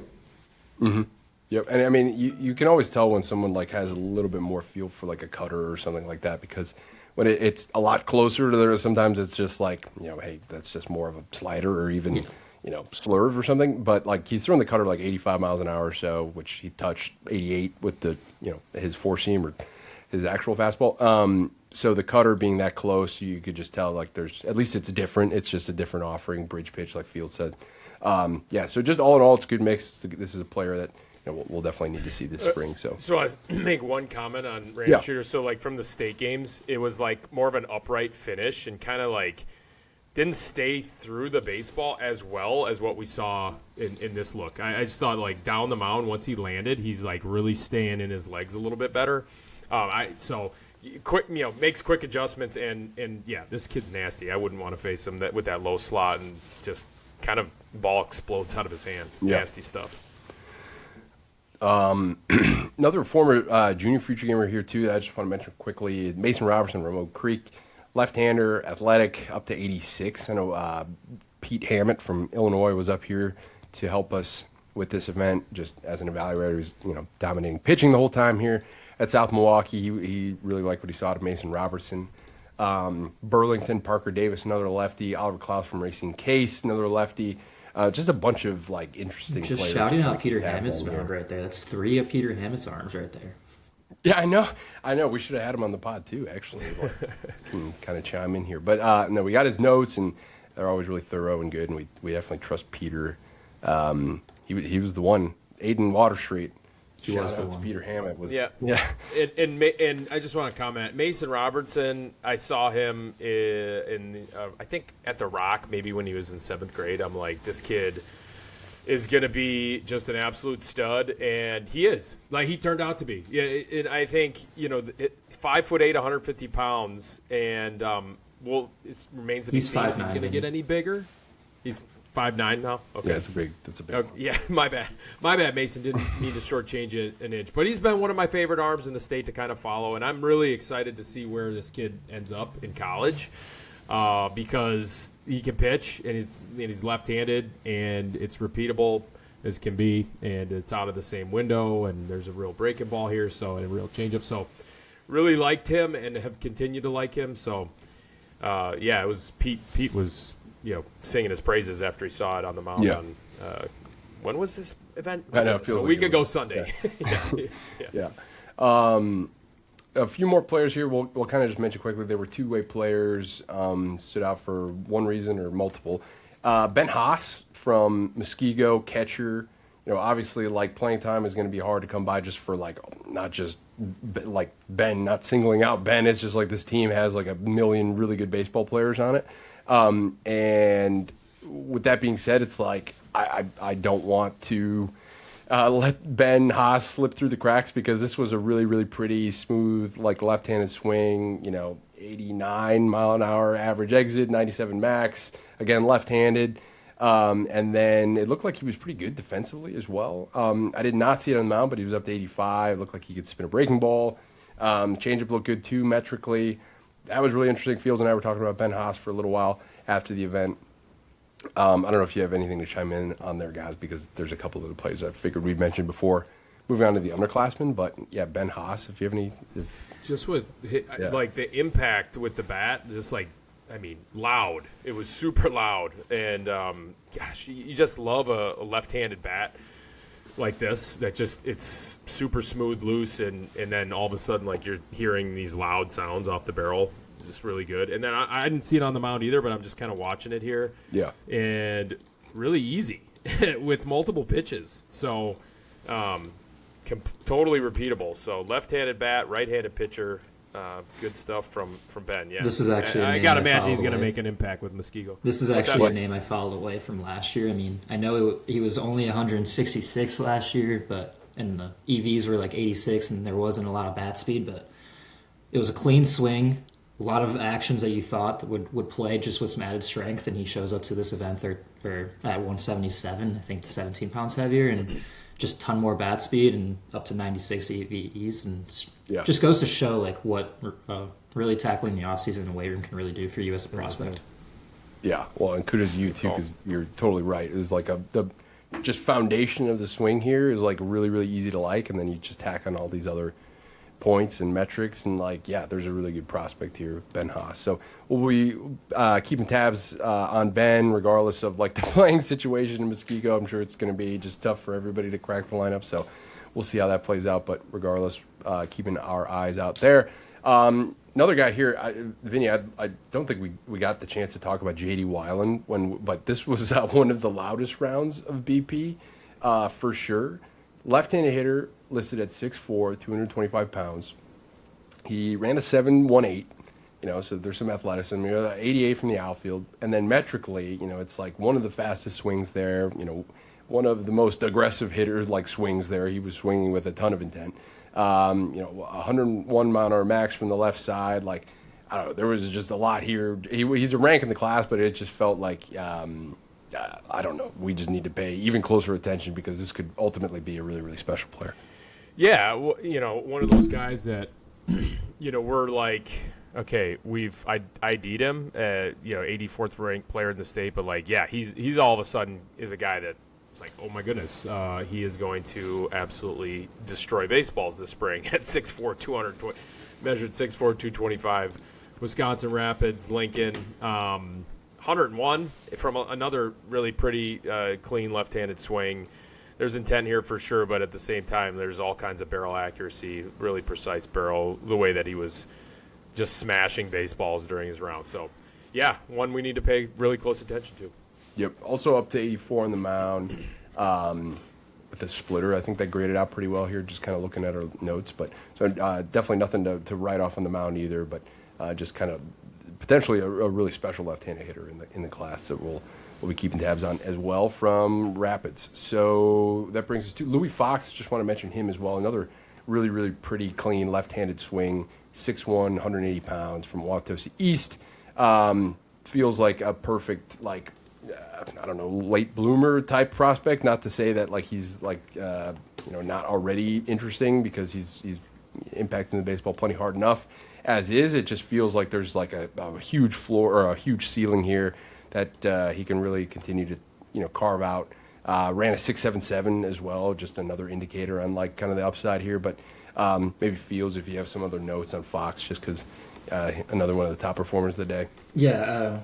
Mm-hmm. Yep, and you can always tell when someone has a little bit more feel for a cutter or something like that, because when it's a lot closer to there, sometimes it's just hey, that's just more of a slider or even slurve or something. But he's throwing the cutter 85 miles an hour or so, which he touched 88 with the his four seam or his actual fastball. So the cutter being that close, you could just tell there's at least it's different. It's just a different offering, bridge pitch, like Field said. So just all in all, it's a good mix. This is a player that we'll definitely need to see this spring. So I make one comment on Randy Shooter. So from the state games, it was more of an upright finish and kind of didn't stay through the baseball as well as what we saw in this look. I just thought down the mound once he landed, he's really staying in his legs a little bit better. Quick, makes quick adjustments, and this kid's nasty. I wouldn't want to face him with that low slot, and just kind of ball explodes out of his hand. Yeah. Nasty stuff. Another former junior future gamer here too that I just want to mention quickly, Mason Robertson, Remote Creek, left-hander, athletic, up to 86. I know Pete Hammett from Illinois was up here to help us with this event, just as an evaluator. He's dominating pitching the whole time here at South Milwaukee. He really liked what he saw of Mason Robertson. Burlington, Parker Davis, another lefty. Oliver Klaus from Racing Case, another lefty. Just a bunch of interesting players. Just shouting out Peter Hammett's mound right there. That's 3 of Peter Hammett's arms right there. Yeah, I know. We should have had him on the pod too, actually. Can kind of chime in here. But no, we got his notes, and they're always really thorough and good, and we definitely trust Peter. He was the one. Aiden Water Street. Shout out to Peter Hammett. Yeah. And I just want to comment. Mason Robertson, I saw him I think at the Rock, maybe when he was in 7th grade. I'm like, this kid is going to be just an absolute stud, and he is. He turned out to be. Yeah, and I think 5'8", 150 pounds, and it remains to be seen if he's going to get any bigger. He's 5'9" now. Okay, yeah, that's a big. Okay, yeah, my bad. Mason didn't mean to shortchange an inch, but he's been one of my favorite arms in the state to kind of follow, and I'm really excited to see where this kid ends up in college, because he can pitch and he's left-handed and it's repeatable as can be, and it's out of the same window, and there's a real breaking ball here, and a real changeup. So, really liked him and have continued to like him. So, it was Pete. Pete was singing his praises after he saw it on the mound. Yeah. When was this event? I know, it feels a week ago Sunday. Yeah. A few more players here. We'll kind of just mention quickly. There were two-way players stood out for one reason or multiple. Ben Haas from Muskego, catcher. Obviously, playing time is going to be hard to come by just for not just Ben, not singling out Ben. It's just this team has a million really good baseball players on it. And with that being said, it's I don't want to let Ben Haas slip through the cracks, because this was a really, really pretty smooth, left-handed swing, 89 mile an hour average exit, 97 max, again, left-handed. And then it looked like he was pretty good defensively as well. I did not see it on the mound, but he was up to 85. It looked like he could spin a breaking ball. Changeup looked good too, metrically. That was really interesting. Fields and I were talking about Ben Haas for a little while after the event. I don't know if you have anything to chime in on there, guys, because there's a couple of the players I figured we'd mentioned before. Moving on to the underclassmen, but yeah, Ben Haas, if you have any. Just with, like, the impact with the bat, just like, I mean, loud. It was super loud. And, gosh, you just love a left-handed bat like this that just, it's super smooth, loose, and then all of a sudden, like, you're hearing these loud sounds off the barrel. Just really good. And then I didn't see it on the mound either, but I'm just kind of watching it here. Yeah. And really easy with multiple pitches. So, totally repeatable. So left-handed bat, right-handed pitcher. Good stuff from Ben. Yeah, this is actually. I got to imagine he's going to make an impact with Muskego. This is actually a name I followed away from last year. I mean, I know he was only 166 last year, and the EVs were like 86, and there wasn't a lot of bat speed, but it was a clean swing. A lot of actions that you thought that would play just with some added strength, and he shows up to this event or at 177. I think 17 pounds heavier, and just a ton more bat speed and up to 96 EVs, and just goes to show like what really tackling the offseason and weight room can really do for you as a prospect. Yeah, well, and kudos to you too, because you're totally right. It was like the just foundation of the swing here is like really, really easy to like, and then you just tack on all these other points and metrics, and like, yeah, there's a really good prospect here, Ben Haas. So we'll be keeping tabs on Ben, regardless of like the playing situation in Muskego. I'm sure it's going to be just tough for everybody to crack the lineup. So we'll see how that plays out. But regardless, keeping our eyes out there. Another guy here, Vinny, I don't think we got the chance to talk about J.D. Weiland, but this was one of the loudest rounds of BP for sure. Left-handed hitter, listed at 6'4", 225 pounds. He ran a 7.18, so there's some athleticism. 88 from the outfield. And then metrically, it's like one of the fastest swings there, one of the most aggressive hitters, like swings there. He was swinging with a ton of intent. 101 mile an hour max from the left side. Like, I don't know, there was just a lot here. He's a rank in the class, but it just felt like, I don't know, we just need to pay even closer attention because this could ultimately be a really, really special player. Yeah, well, one of those guys that, we're like, okay, we've ID'd him, 84th ranked player in the state, but like, yeah, he's all of a sudden is a guy that it's like, oh my goodness, he is going to absolutely destroy baseballs this spring at 6'4", 220, measured 6'4", 225, Wisconsin Rapids, Lincoln, 101 from another really pretty clean left-handed swing. There's intent here for sure, but at the same time, there's all kinds of barrel accuracy, really precise barrel, the way that he was just smashing baseballs during his round. So, yeah, one we need to pay really close attention to. Yep. Also up to 84 on the mound with a splitter. I think that graded out pretty well here, just kind of looking at our notes. But so definitely nothing to write off on the mound either, but just kind of potentially a really special left-handed hitter in the class that we'll be keeping tabs on as well from Rapids. So that brings us to Louis Fox. Just want to mention him as well. Another really, really pretty clean left-handed swing, 6'1", 180 pounds from Wauwatosa East. Feels like a perfect, like, I don't know, late bloomer type prospect. Not to say that like he's like not already interesting, because he's impacting the baseball plenty hard enough as is. It just feels like there's like a huge floor or a huge ceiling here that he can really continue to carve out. Ran a 6.77 as well, just another indicator on like kind of the upside here. But maybe Fields, if you have some other notes on Fox, just because another one of the top performers of the day. Yeah.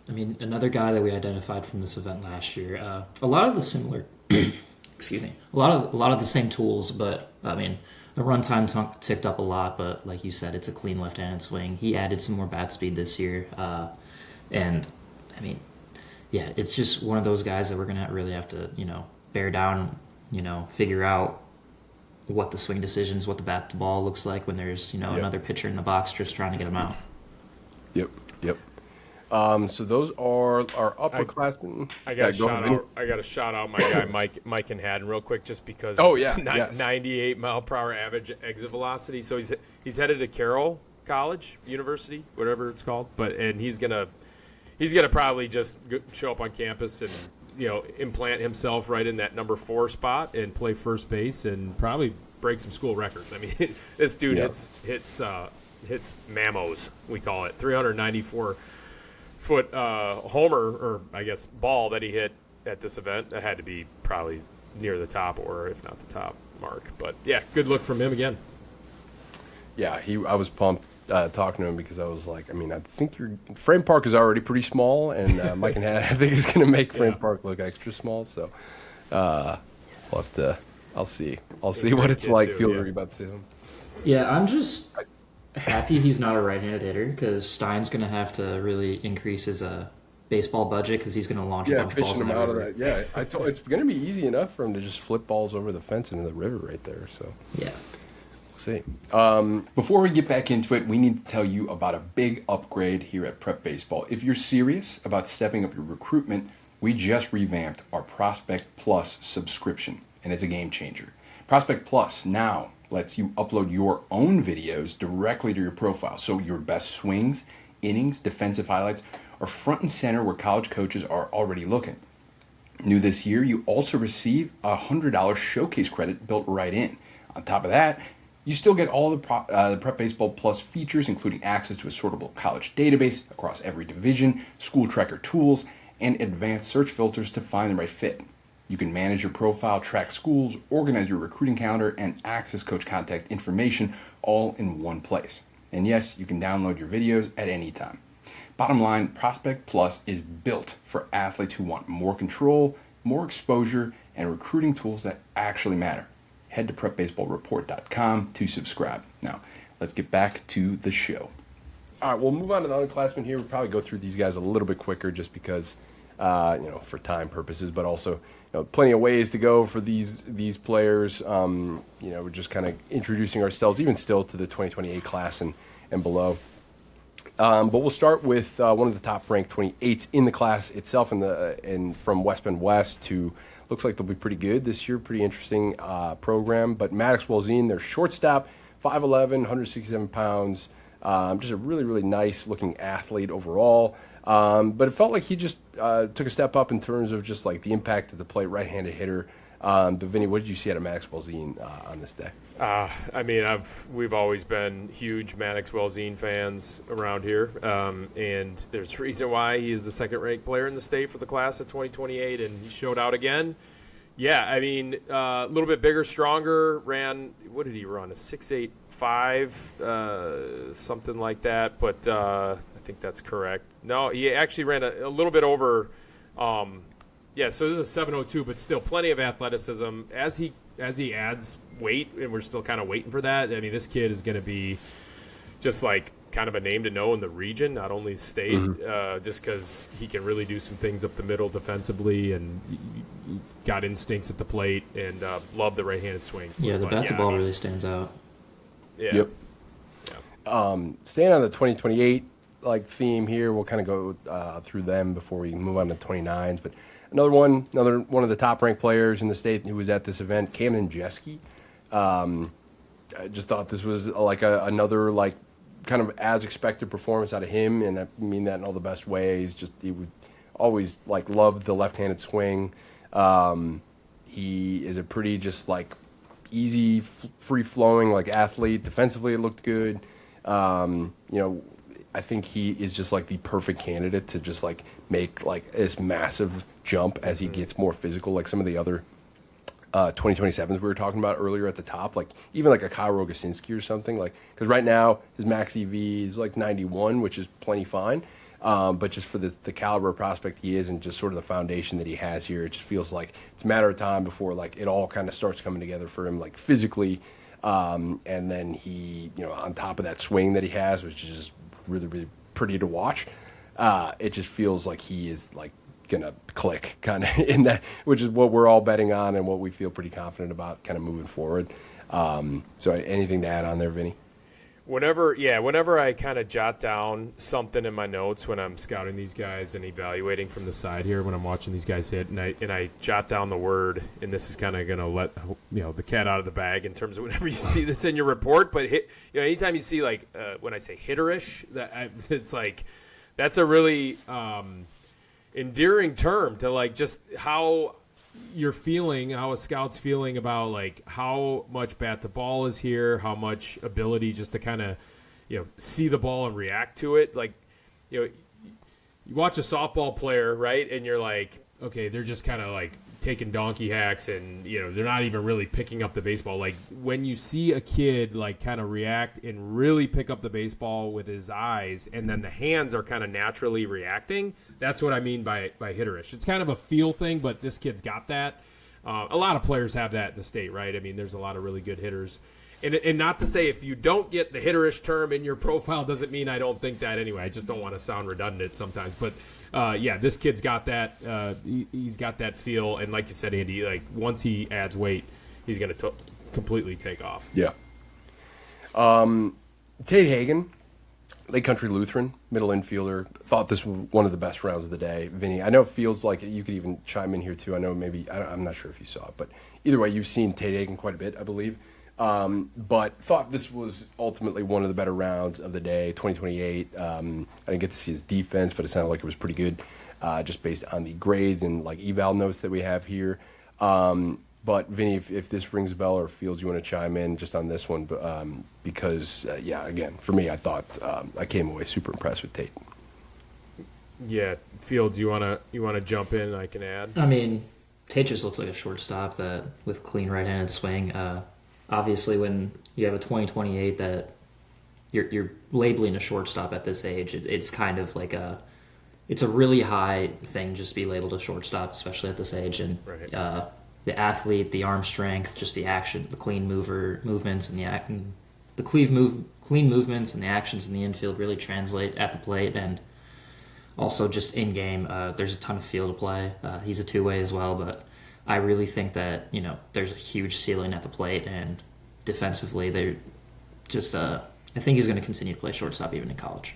I mean, another guy that we identified from this event last year. A lot of the similar, excuse me, a lot of the same tools, but I mean, the runtime ticked up a lot. But like you said, it's a clean left-handed swing. He added some more bat speed this year, and I mean, yeah, it's just one of those guys that we're gonna really have to, bear down, figure out what the swing decisions, what the bat to ball looks like when there's, another pitcher in the box just trying to get him out. Yep. So those are our upperclassmen. I got to shout out my guy Mike and Haddon real quick, just because. 98 mile per hour average exit velocity. So he's headed to Carroll College, University, whatever it's called. And he's gonna probably just show up on campus and implant himself right in that number 4 spot and play first base and probably break some school records. I mean, this dude hits Mamos, we call it, 394 foot homer, or I guess ball that he hit at this event. That had to be probably near the top, or if not the top mark. But yeah, good look from him again. Yeah, I was pumped talking to him because I was like, I mean, I think Frame Park is already pretty small, and Mike and Hat, I think, is going to make Frame Park look extra small. So we'll have to. I'll see what it's like. Feel very about to see him. Yeah, I'm just happy he's not a right-handed hitter because Stein's going to have to really increase his baseball budget because he's going to launch a bunch of balls in out river. of that. Yeah, it's going to be easy enough for him to just flip balls over the fence into the river right there. So yeah. See. Before we get back into it, we need to tell you about a big upgrade here at Prep Baseball. If you're serious about stepping up your recruitment, we just revamped our Prospect Plus subscription, and it's a game changer. Prospect Plus now lets you upload your own videos directly to your profile, so your best swings, innings, defensive highlights are front and center where college coaches are already looking. New this year, you also receive a $100 showcase credit built right in. On top of that, you still get all the Prep Baseball Plus features, including access to a sortable college database across every division, school tracker tools, and advanced search filters to find the right fit. You can manage your profile, track schools, organize your recruiting calendar, and access coach contact information all in one place. And yes, you can download your videos at any time. Bottom line, Prospect Plus is built for athletes who want more control, more exposure, and recruiting tools that actually matter. Head to prepbaseballreport.com to subscribe. Now, let's get back to the show. All right, we'll move on to the underclassmen here. We'll probably go through these guys a little bit quicker just because, for time purposes, but also, plenty of ways to go for these players. We're just kind of introducing ourselves, even still, to the 2028 class and below. But we'll start with one of the top-ranked 28s in the class itself, and from West Bend West to looks like they'll be pretty good this year. Pretty interesting program. But Maddox Welzine, their shortstop, 5'11", 167 pounds. Just a really, really nice-looking athlete overall. But it felt like he just took a step up in terms of just like the impact at the plate, right-handed hitter. But Vinny, what did you see out of Maddox Welzine on this day? We've always been huge Maddox Welzine fans around here, and there's a reason why he is the second-ranked player in the state for the class of 2028, and he showed out again. Yeah, a little bit bigger, stronger, ran, what did he run, a 6.85, something like that, but I think that's correct. No, he actually ran a little bit over, so this is a 7.02, but still plenty of athleticism. As he adds weight, and we're still kind of waiting for that, this kid is going to be just like kind of a name to know in the region, not only state, just because he can really do some things up the middle defensively, and he's got instincts at the plate, and love the right-handed swing. Yeah, the bat to ball really stands out. Yeah. Yep. Yeah. Staying on the 2028 theme here, we'll kind of go through them before we move on to 29s, but another one of the top-ranked players in the state who was at this event, Camden Jeske. I just thought this was another kind of as expected performance out of him, and I mean that in all the best ways. He would always loved the left-handed swing. He is a pretty easy, free-flowing athlete. Defensively, it looked good. I think he is just the perfect candidate to just make this massive jump as he gets more physical, like some of the other 2027s we were talking about earlier at the top, even a Kyle Rogosinski or something, because right now his max EV is 91, which is plenty fine, but just for the caliber of prospect he is and just sort of the foundation that he has here, it just feels like it's a matter of time before it all kind of starts coming together for him physically, and then he on top of that swing that he has, which is just really, really pretty to watch, it just feels like he is gonna click kind of in that, which is what we're all betting on and what we feel pretty confident about kind of moving forward. So anything to add on there, Vinny? Whenever I kind of jot down something in my notes when I'm scouting these guys and evaluating from the side here, when I'm watching these guys hit, and I jot down the word, and this is kind of going to let the cat out of the bag in terms of whenever you see this in your report. But anytime you see when I say hitterish, it's that's a really endearing term to just how you're feeling, how a scout's feeling about how much bat to ball is here, how much ability just to kind of see the ball and react to it. you watch a softball player, right, and you're like, okay, they're just kind of like taking donkey hacks, and they're not even really picking up the baseball. Like when you see a kid like kind of react and really pick up the baseball with his eyes, and then the hands are kind of naturally reacting, that's what I mean by hitterish. It's kind of a feel thing, but this kid's got that. A lot of players have that in the state, right? I mean, there's a lot of really good hitters. And not to say if you don't get the hitterish term in your profile doesn't mean I don't think that anyway. I just don't want to sound redundant sometimes. But, this kid's got that. He's got that feel. And like you said, Andy, like once he adds weight, he's going to completely take off. Yeah. Tate Hagen, Lake Country Lutheran, middle infielder. Thought this was one of the best rounds of the day. Vinny, I know it feels like you could even chime in here too. I know I'm not sure if you saw it. But either way, you've seen Tate Hagen quite a bit, I believe. But thought this was ultimately one of the better rounds of the day, 2028. I didn't get to see his defense, but it sounded like it was pretty good, just based on the grades and like eval notes that we have here. But Vinny, if this rings a bell or feels you want to chime in just on this one, because again, for me, I thought I came away super impressed with Tate. Yeah, Fields, you wanna jump in? I can add. I mean, Tate just looks like a shortstop that with clean right-handed swing. Obviously, when you have a 2028 that you're labeling a shortstop at this age, it's kind of like it's a really high thing just to be labeled a shortstop, especially at this age. And right. The athlete, the arm strength, just the action, the clean movements, and the clean movements and the actions in the infield really translate at the plate, and also just in game. There's a ton of feel to play. He's a two-way as well, but I really think that, there's a huge ceiling at the plate, and defensively, they're just, I think he's going to continue to play shortstop even in college.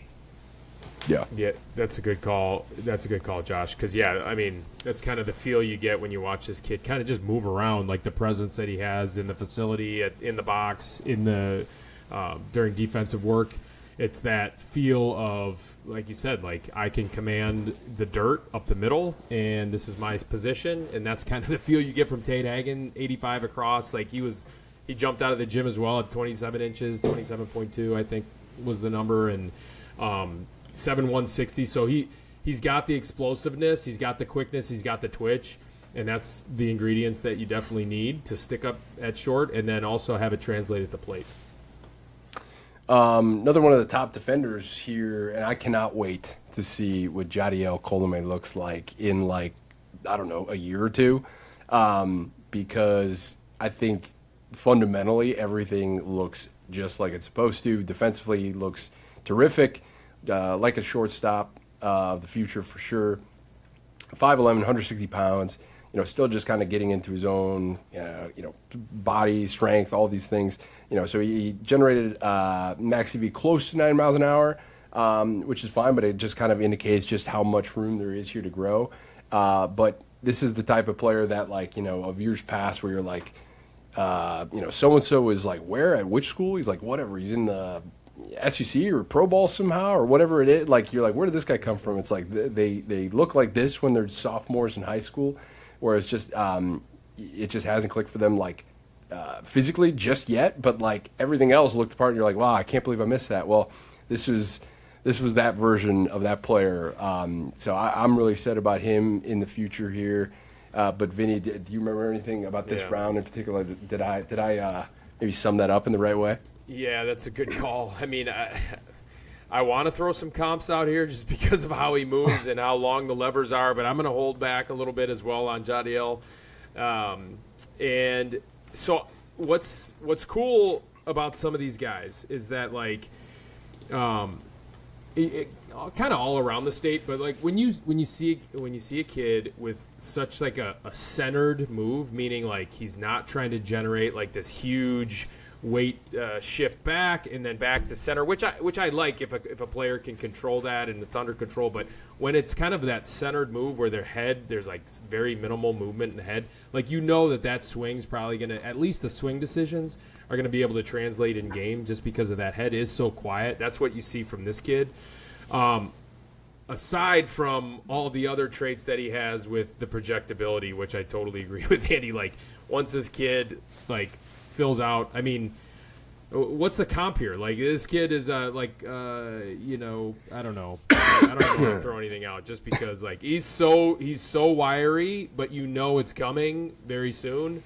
Yeah. Yeah, that's a good call. That's a good call, Josh. Because, I mean, that's kind of the feel you get when you watch this kid kind of just move around, like the presence that he has in the facility, in the box, during defensive work. It's that feel of, like you said, like I can command the dirt up the middle, and this is my position, and that's kind of the feel you get from Tate Hagen, 85 across. Like he jumped out of the gym as well at 27 inches, 27.2 I think was the number, and 7'160". So he's got the explosiveness, he's got the quickness, he's got the twitch, and that's the ingredients that you definitely need to stick up at short, and then also have it translate at the plate. Another one of the top defenders here, and I cannot wait to see what Jadiel Colomé looks like in, like, I don't know, a year or two, because I think fundamentally everything looks just like it's supposed to. Defensively, he looks terrific, like a shortstop of the future for sure. 5'11", 160 pounds. Still just kind of getting into his own, body strength, all these things. So he generated max EV close to 9 miles an hour, which is fine, but it just kind of indicates just how much room there is here to grow. But this is the type of player that, like, of years past where you're like, so-and-so is like, where, at which school? He's like, whatever, he's in the SEC or Pro Bowl somehow or whatever it is. Like, you're like, where did this guy come from? It's like they look like this when they're sophomores in high school. Whereas just it just hasn't clicked for them, like, physically just yet. But, like, everything else looked apart, and you're like, wow, I can't believe I missed that. Well, this was that version of that player. So I'm really excited about him in the future here. But, Vinny, do you remember anything about this round in particular? Did I maybe sum that up in the right way? Yeah, that's a good call. I mean, I want to throw some comps out here just because of how he moves and how long the levers are, but I'm going to hold back a little bit as well on Jadiel. And so what's cool about some of these guys is that, like, kind of all around the state, but like when you see a kid with such like a centered move, meaning like he's not trying to generate like this huge weight shift back and then back to center, which I like if a player can control that and it's under control. But when it's kind of that centered move where there's like very minimal movement in the head, like that swing's probably gonna, at least the swing decisions are gonna be able to translate in game just because of that head is so quiet. That's what you see from this kid. Aside from all the other traits that he has with the projectability, which I totally agree with Andy. Like once this kid like fills out, I mean, what's the comp here? Like, this kid is I don't know. I don't want to throw anything out just because, like, he's so wiry, but it's coming very soon.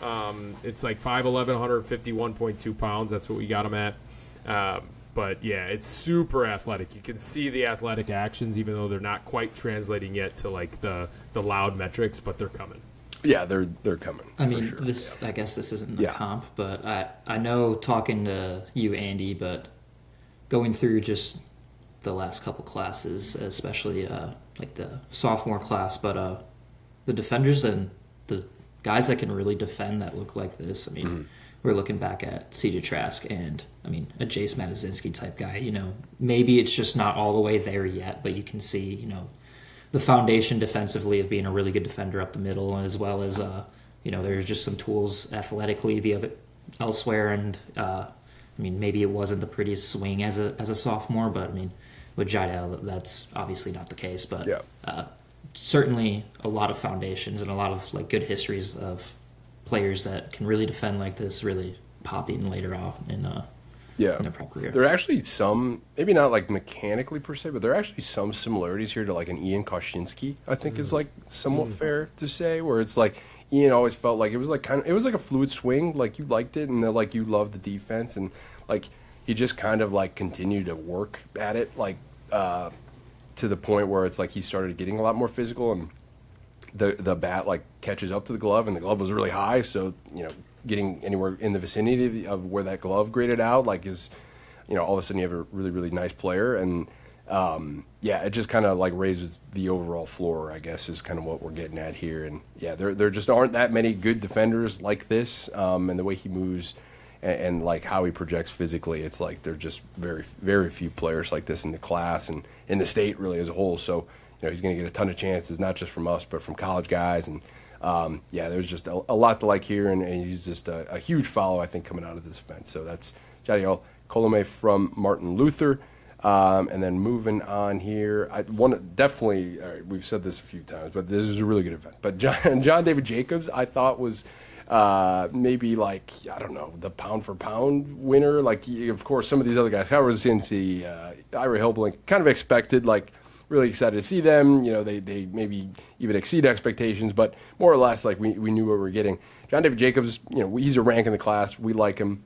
It's like 5'11", 151.2 pounds. That's what we got him at. But yeah, it's super athletic. You can see the athletic actions, even though they're not quite translating yet to like the loud metrics, but they're coming. Yeah, they're coming. I mean, sure. I guess this isn't a comp, but I know talking to you, Andy, but going through just the last couple classes, especially like the sophomore class, but the defenders and the guys that can really defend that look like this. I mean, we're looking back at CJ Trask and, I mean, a Jace Matazinski type guy. Maybe it's just not all the way there yet, but you can see, the foundation defensively of being a really good defender up the middle, as well as, there's just some tools athletically elsewhere. And, I mean, maybe it wasn't the prettiest swing as a sophomore, but, I mean, with Jidel, that's obviously not the case. But certainly a lot of foundations and a lot of, like, good histories of players that can really defend like this, really popping later on in their prep career. There are actually some, maybe not like mechanically per se, but there are actually some similarities here to like an Ian Koszynski, I think is like somewhat fair to say, where it's like Ian always felt like it was like it was like a fluid swing, like you liked it and like you loved the defense, and like he just kind of like continued to work at it, like to the point where it's like he started getting a lot more physical, and the bat like catches up to the glove, and the glove was really high, so getting anywhere in the vicinity of where that glove graded out like is all of a sudden you have a really, really nice player, and it just kind of like raises the overall floor, I guess, is kind of what we're getting at here. And there just aren't that many good defenders like this, and the way he moves and like how he projects physically, it's like there's just very, very few players like this in the class and in the state really as a whole. So he's going to get a ton of chances, not just from us, but from college guys. And, there's just a lot to like here, and he's just a huge follow, I think, coming out of this event. So that's Jadiel Colome from Martin Luther. And then moving on here, we've said this a few times, but this is a really good event. But John David Jacobs, I thought was maybe like, I don't know, the pound-for-pound winner. Like, of course, some of these other guys, Howard Cincy, Ira Hillblink, kind of expected, like, really excited to see them. They maybe even exceed expectations, but more or less, like, we knew what we were getting. John David Jacobs, he's a rank in the class. We like him.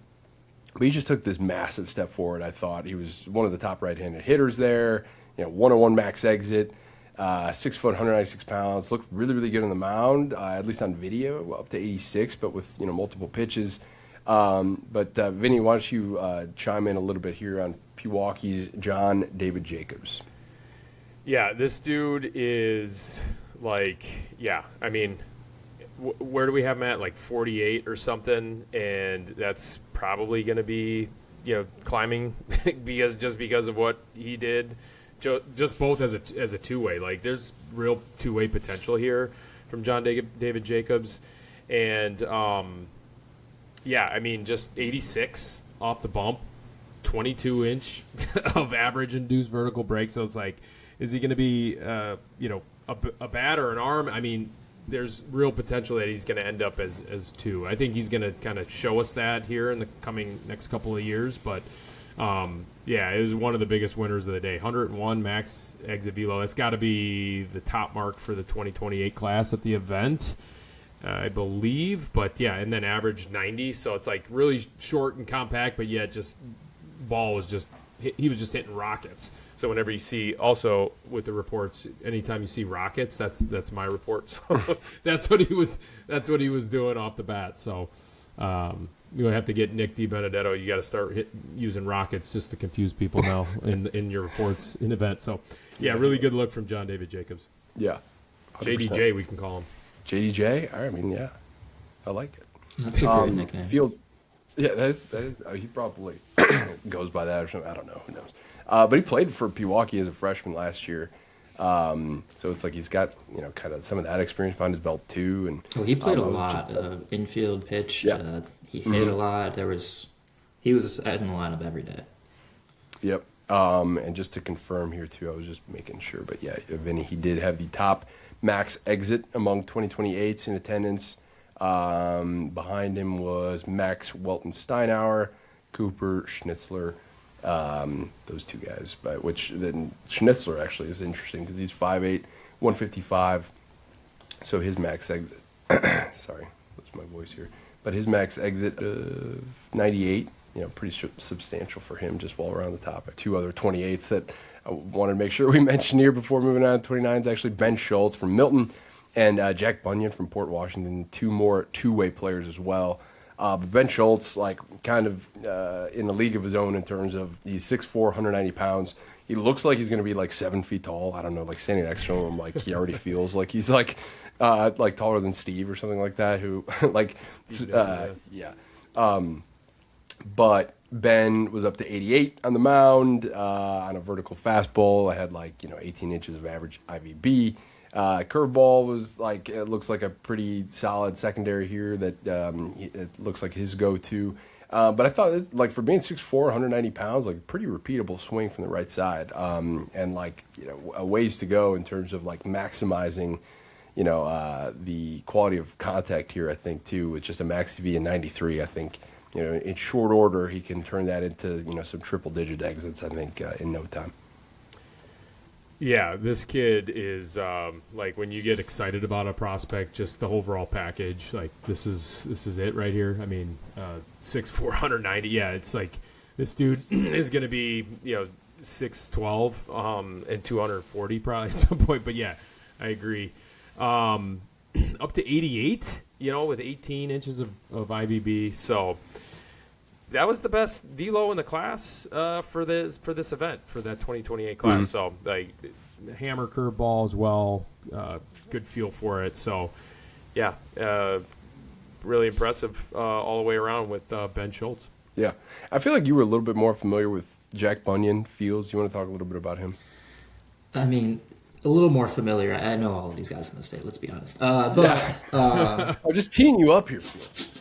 But he just took this massive step forward, I thought. He was one of the top right-handed hitters there. 101 max exit, 6 foot, 196 pounds. Looked really, really good on the mound, at least on video, up to 86, but with, multiple pitches. But Vinny, why don't you chime in a little bit here on Pewaukee's John David Jacobs? Yeah, this dude is like, I mean, where do we have him at? Like 48 or something, and that's probably going to be, climbing because of what he did, just both as a two-way. Like, there's real two-way potential here from John David Jacobs, and I mean, just 86 off the bump, 22-inch of average induced vertical break. So it's like, is he going to be, a bat or an arm? I mean, there's real potential that he's going to end up as two. I think he's going to kind of show us that here in the coming next couple of years. But, it was one of the biggest winners of the day. 101 max exit velo. That's got to be the top mark for the 2028 class at the event, I believe. But, and then average 90. So it's like really short and compact, but just ball was just – he was just hitting rockets. So whenever you see, also with the reports, anytime you see rockets, that's my report. So that's what he was doing off the bat. So you have to get Nick DiBenedetto. You got to start using rockets just to confuse people now in your reports in event. So really good look from John David Jacobs. Yeah, 100%. JDJ we can call him. JDJ. I mean, I like it. That's a great nickname. Yeah, that is. He probably goes by that or something. I don't know. Who knows? But he played for Pewaukee as a freshman last year, so it's like he's got kind of some of that experience behind his belt too. And he played a lot. Infield pitched. He hit a lot. He was in the lineup every day. Yep. And just to confirm here too, I was just making sure. But Vinny, he did have the top max exit among 2028s in attendance. Behind him was Max Welton Steinauer, Cooper, Schnitzler, those two guys. But which then Schnitzler actually is interesting because he's 5'8", 155. So his max exit, sorry, that's my voice here. But his max exit of 98, pretty substantial for him. Just while we're on the topic, two other 28s that I wanted to make sure we mention here before moving on to 29s. Actually, Ben Schultz from Milton and Jack Bunyan from Port Washington. Two more two-way players as well. But Ben Schultz, kind of in the league of his own in terms of he's 6'4", 190 pounds. He looks like he's going to be 7 feet tall. I don't know, standing next to him, he already feels like he's taller than Steve or something like that. Who yeah. But Ben was up to 88 on the mound on a vertical fastball. I had 18 inches of average IVB. Curveball was it looks like a pretty solid secondary here that it looks like his go-to. But I thought this, for being 6'4", 190 pounds, pretty repeatable swing from the right side. And a ways to go in terms of maximizing, the quality of contact here. I think too, with just a max EV in 93. I think in short order he can turn that into some triple-digit exits. I think in no time. Yeah, this kid is when you get excited about a prospect, just the overall package. This is it right here. I mean, 6'4", 190. Yeah, it's this dude is going to be 6'12", and 240 probably at some point. But yeah, I agree. Up to 88, with 18 inches of IVB. So that was the best velo in the class for this event, for that 2028 class. So hammer curveball as well, good feel for it. So yeah, really impressive all the way around with Ben Schultz. Yeah, I feel like you were a little bit more familiar with Jack Bunyan Fields. You want to talk a little bit about him? I mean, a little more familiar. I know all of these guys in the state, let's be honest. I'm just teeing you up here, Fields.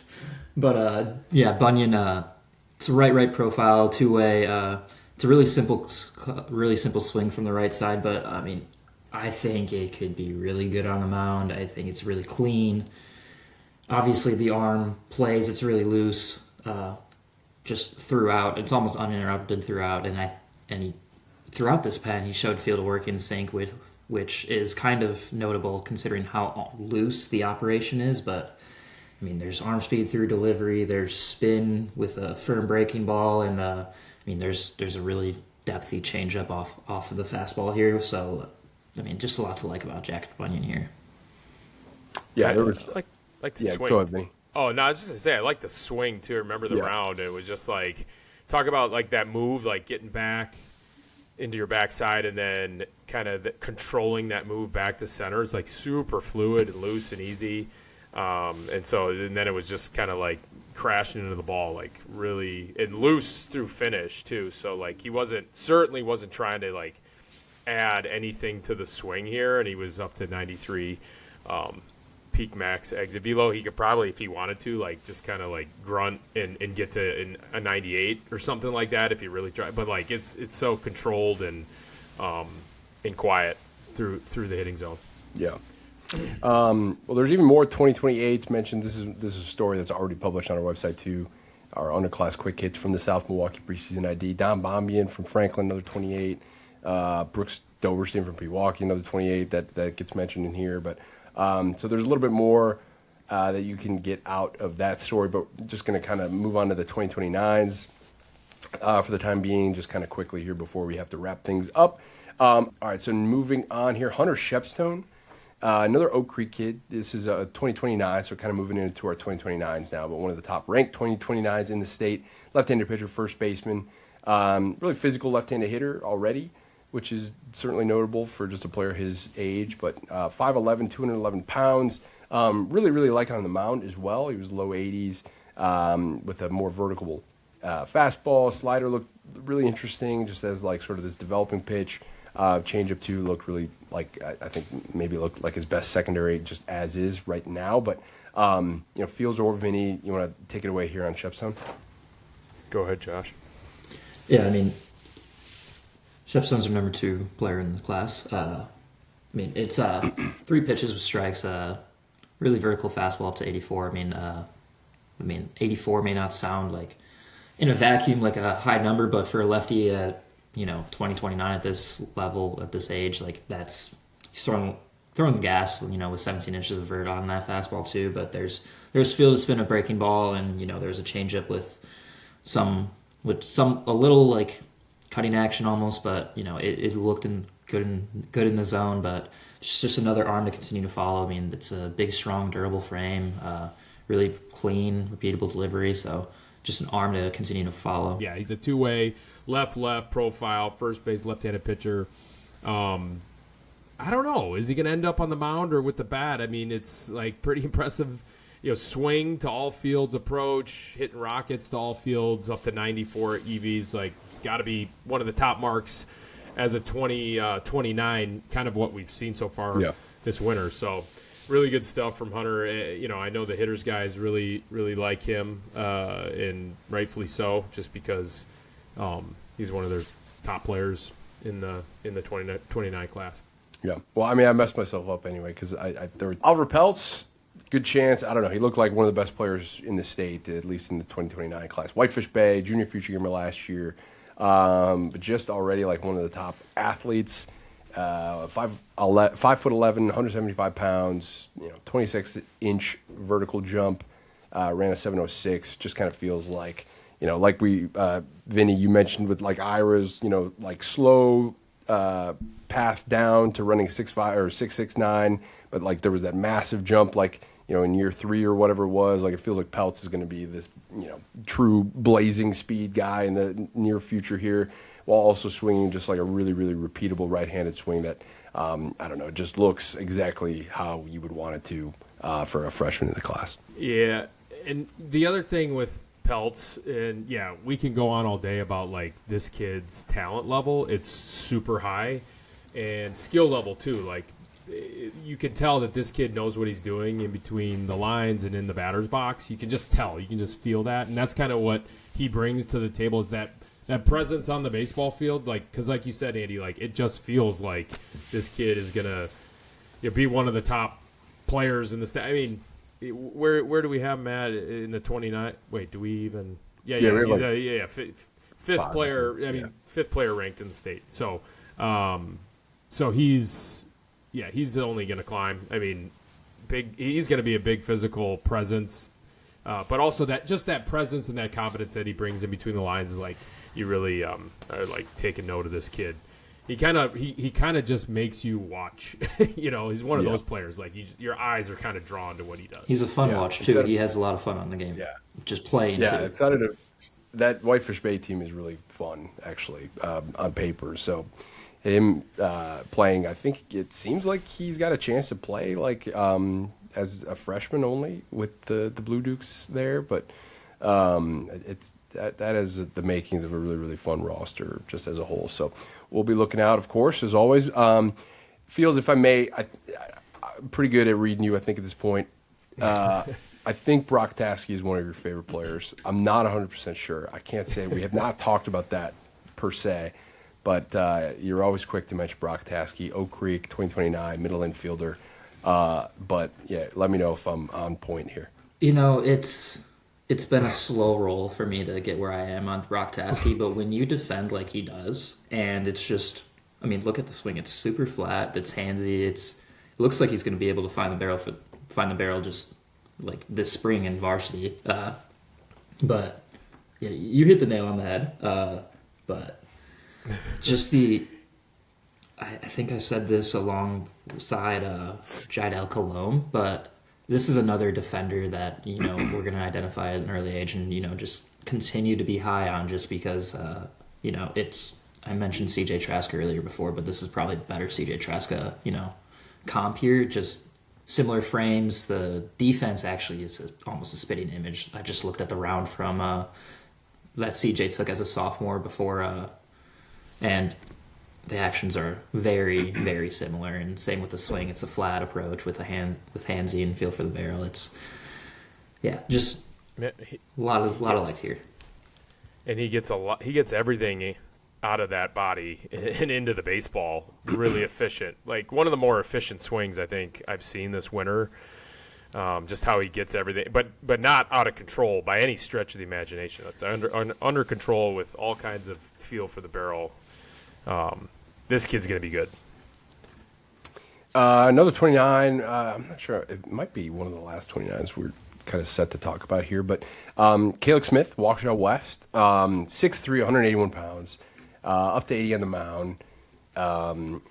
But yeah, Bunyan, it's a right profile, two-way. It's a really simple swing from the right side. But I mean, I think it could be really good on the mound. I think it's really clean. Obviously, the arm plays. It's really loose, just throughout. It's almost uninterrupted throughout. And he throughout this pen, he showed field work in sync, which is kind of notable considering how loose the operation is. But I mean, there's arm speed through delivery, there's spin with a firm breaking ball, and I mean, there's a really depthy changeup off of the fastball here. So, I mean, just a lot to like about Jack Bunyan here. Yeah, there was like the swing. Go ahead, Vinny. Oh no, I was just gonna say I like the swing too. Remember the round? It was just talk about that move, getting back into your backside and then kind of controlling that move back to center. It's super fluid and loose and easy. And then it was just kind of crashing into the ball, really, and loose through finish too. So he certainly wasn't trying to add anything to the swing here, and he was up to 93 peak max exit velo. He could probably, if he wanted to, just kind of grunt and get to a 98 or something like that if he really tried. But it's so controlled and quiet through the hitting zone. Yeah. Well, there's even more 2028s mentioned. This is a story that's already published on our website too. Our underclass quick hits from the South Milwaukee Preseason ID. Don Bombian from Franklin, another 28. Brooks Doverstein from Pewaukee, another 28 that gets mentioned in here. But so there's a little bit more that you can get out of that story. But just going to kind of move on to the 2029s for the time being, just kind of quickly here before we have to wrap things up. All right, so moving on here, Hunter Shepstone. Another Oak Creek kid. This is a 2029, so kind of moving into our 2029s now, but one of the top-ranked 2029s in the state. Left-handed pitcher, first baseman. Really physical left-handed hitter already, which is certainly notable for just a player his age, but 5'11", 211 pounds. Really like it on the mound as well. He was low 80s with a more vertical fastball. Slider looked really interesting, just as sort of this developing pitch. Changeup too looked really I think maybe looked like his best secondary just as is right now. But Fields or Vinny, you want to take it away here on Shepstone? Go ahead, Josh. Yeah, I mean, Shepstone's our number 2 player in the class. I mean, it's 3 pitches with strikes, really vertical fastball up to 84. I mean, 84 may not sound in a vacuum like a high number, but for a lefty at 2029 at this level, at this age, like he's throwing the gas, with 17 inches of vert on that fastball too. But there's field to spin a breaking ball, and there's a changeup with a little like cutting action almost, but it looked good in the zone. But just another arm to continue to follow. I mean, it's a big, strong, durable frame, really clean, repeatable delivery. So just an arm to continue to follow. Yeah, he's a two-way, left profile, first base, left-handed pitcher. I don't know. Is he going to end up on the mound or with the bat? I mean, it's like pretty impressive, swing to all fields approach, hitting rockets to all fields, up to 94 EVs. Like, it's got to be one of the top marks as a 29, kind of what we've seen so far this winter. So really good stuff from Hunter. I know the hitters guys really, really like him, and rightfully so, just because he's one of their top players in the 29 class. Yeah. Well, I mean, I messed myself up anyway because Oliver Peltz, good chance. I don't know. He looked like one of the best players in the state, at least in the 2029 class. Whitefish Bay, junior future gamer last year. But just already like one of the top athletes. 5'11", 175 pounds, 26-inch vertical jump, ran a 706. Just kind of feels like, like Vinny, you mentioned with like Ira's, like slow path down to running 6'5" or 6'9", but like there was that massive jump, like in year 3 or whatever it was. Like it feels like Peltz is going to be this true blazing speed guy in the near future here, while also swinging just like a really, really repeatable right-handed swing that I don't know, it just looks exactly how you would want it to for a freshman in the class. Yeah, and the other thing with Peltz, and we can go on all day about like this kid's talent level. It's super high, and skill level too. Like you can tell that this kid knows what he's doing in between the lines and in the batter's box. You can just tell. You can just feel that, and that's kind of what he brings to the table, is that presence on the baseball field. Like, because like you said, Andy, like it just feels like this kid is gonna be one of the top players in the state. I mean, where do we have him at in the 29? Wait, do we even? He's fifth player. I mean, fifth player ranked in the state. So he's only going to climb. I mean, he's going to be a big physical presence, but also that presence and that confidence that he brings in between the lines is like, you really are like taking note of this kid. He kind of just makes you watch. He's one of those players. Like your eyes are kind of drawn to what he does. He's a fun watch too. He has a lot of fun on the game. Yeah, just playing. Yeah, too. That Whitefish Bay team is really fun actually on paper. So him playing, I think it seems like he's got a chance to play like as a freshman only with the Blue Dukes there, but it's that is the makings of a really, really fun roster just as a whole. So we'll be looking out, of course, as always. Fields, if I may, I'm pretty good at reading you, I think, at this point. I think Brock Taskey is one of your favorite players. I'm not 100% sure. I can't say. We have not talked about that per se, but you're always quick to mention Brock Taskey, Oak Creek, 2029, middle infielder. But, yeah, let me know if I'm on point here. It's been a slow roll for me to get where I am on Brock Taskey, but when you defend like he does, and it's just, I mean, look at the swing. It's super flat. It's handsy. It looks like he's going to be able to find the barrel just like this spring in varsity. But yeah, you hit the nail on the head. But just I think I said this alongside Jidel Colomb, but this is another defender that, we're going to identify at an early age and, just continue to be high on, just because, I mentioned CJ Traska earlier before, but this is probably better CJ Traska, comp here. Just similar frames. The defense actually is almost a spitting image. I just looked at the round from that CJ took as a sophomore before, and the actions are very, very similar, and same with the swing. It's a flat approach with handsy and feel for the barrel. It's just a lot of light here. And he gets everything out of that body and into the baseball. Really efficient. Like one of the more efficient swings I think I've seen this winter. just how he gets everything, but not out of control by any stretch of the imagination. That's under control with all kinds of feel for the barrel. This kid's going to be good. Another 29. I'm not sure. It might be one of the last 29s we're kind of set to talk about here. But Caleb Smith, Waukesha West, 6'3", 181 pounds, up to 80 on the mound.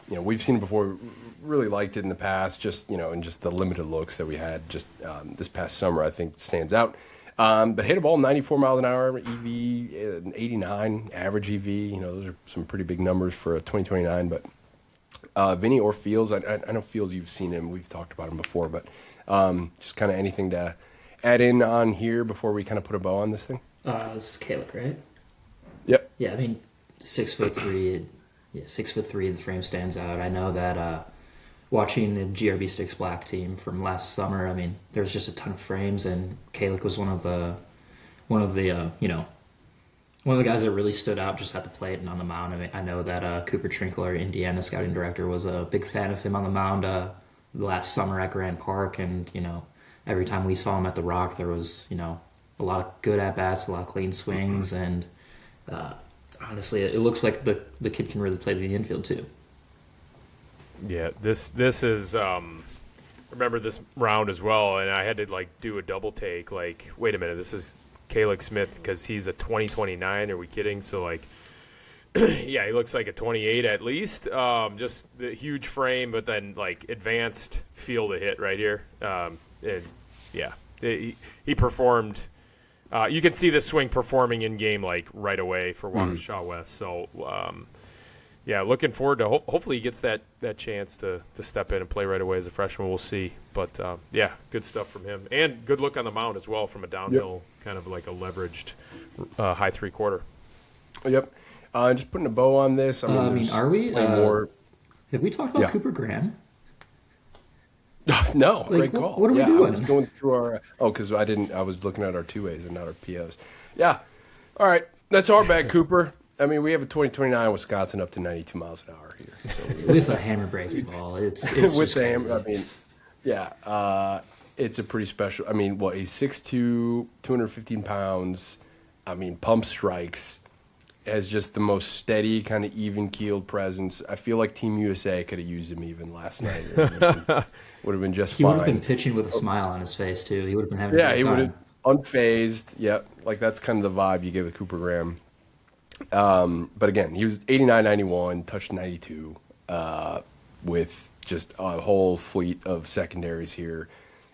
We've seen it before. Really liked it in the past. Just in just the limited looks that we had just this past summer, I think stands out. But hit a ball 94 miles an hour, EV 89 average EV. Those are some pretty big numbers for a 2029. But Vinny or Fields, I know Fields, you've seen him. We've talked about him before, but just kind of anything to add in on here before we kind of put a bow on this thing? This is Caleb, right? Yep. Yeah, 6'3". Yeah, 6'3". The frame stands out. I know that watching the GRB Sticks Black team from last summer, there was just a ton of frames, and Caleb was one of the guys that really stood out just at the plate and on the mound. I know that Cooper Trinkle, our Indiana scouting director, was a big fan of him on the mound last summer at Grand Park, and every time we saw him at the Rock, there was a lot of good at bats, a lot of clean swings, and honestly, it looks like the kid can really play the infield too. Yeah, this is remember this round as well, and I had to do a double take. Wait a minute, this is Caleb Smith because he's a 2029. Are we kidding? So yeah, he looks like a 28 at least. Just the huge frame, but then advanced feel to hit right here. And yeah, he performed. You can see the swing performing in game right away for Waukesha West. So yeah, looking forward to hopefully he gets that chance to step in and play right away as a freshman. We'll see. But yeah, good stuff from him. And good look on the mound as well from a downhill, kind of like a leveraged high three-quarter. Yep. Just putting a bow on this. Are we? More... Have we talked about Cooper Graham? No, great call. What are we doing? I was going through our... because I was looking at our two-ways and not our POs. Yeah. All right. That's our bad, Cooper. We have a 2029 Wisconsin up to 92 miles an hour here. So with a hammer breaking ball. It's with the hammer, it's a pretty special. He's 6'2", 215 pounds. Pump strikes. Has just the most steady, kind of even-keeled presence. I feel like Team USA could have used him even last night. Would have been just fine. He would have been pitching with a smile on his face, too. He would have been having a good time. Yeah, he would have unfazed. Yep, that's kind of the vibe you give with Cooper Graham. But again, he was 89, 91, touched 92, with just a whole fleet of secondaries here.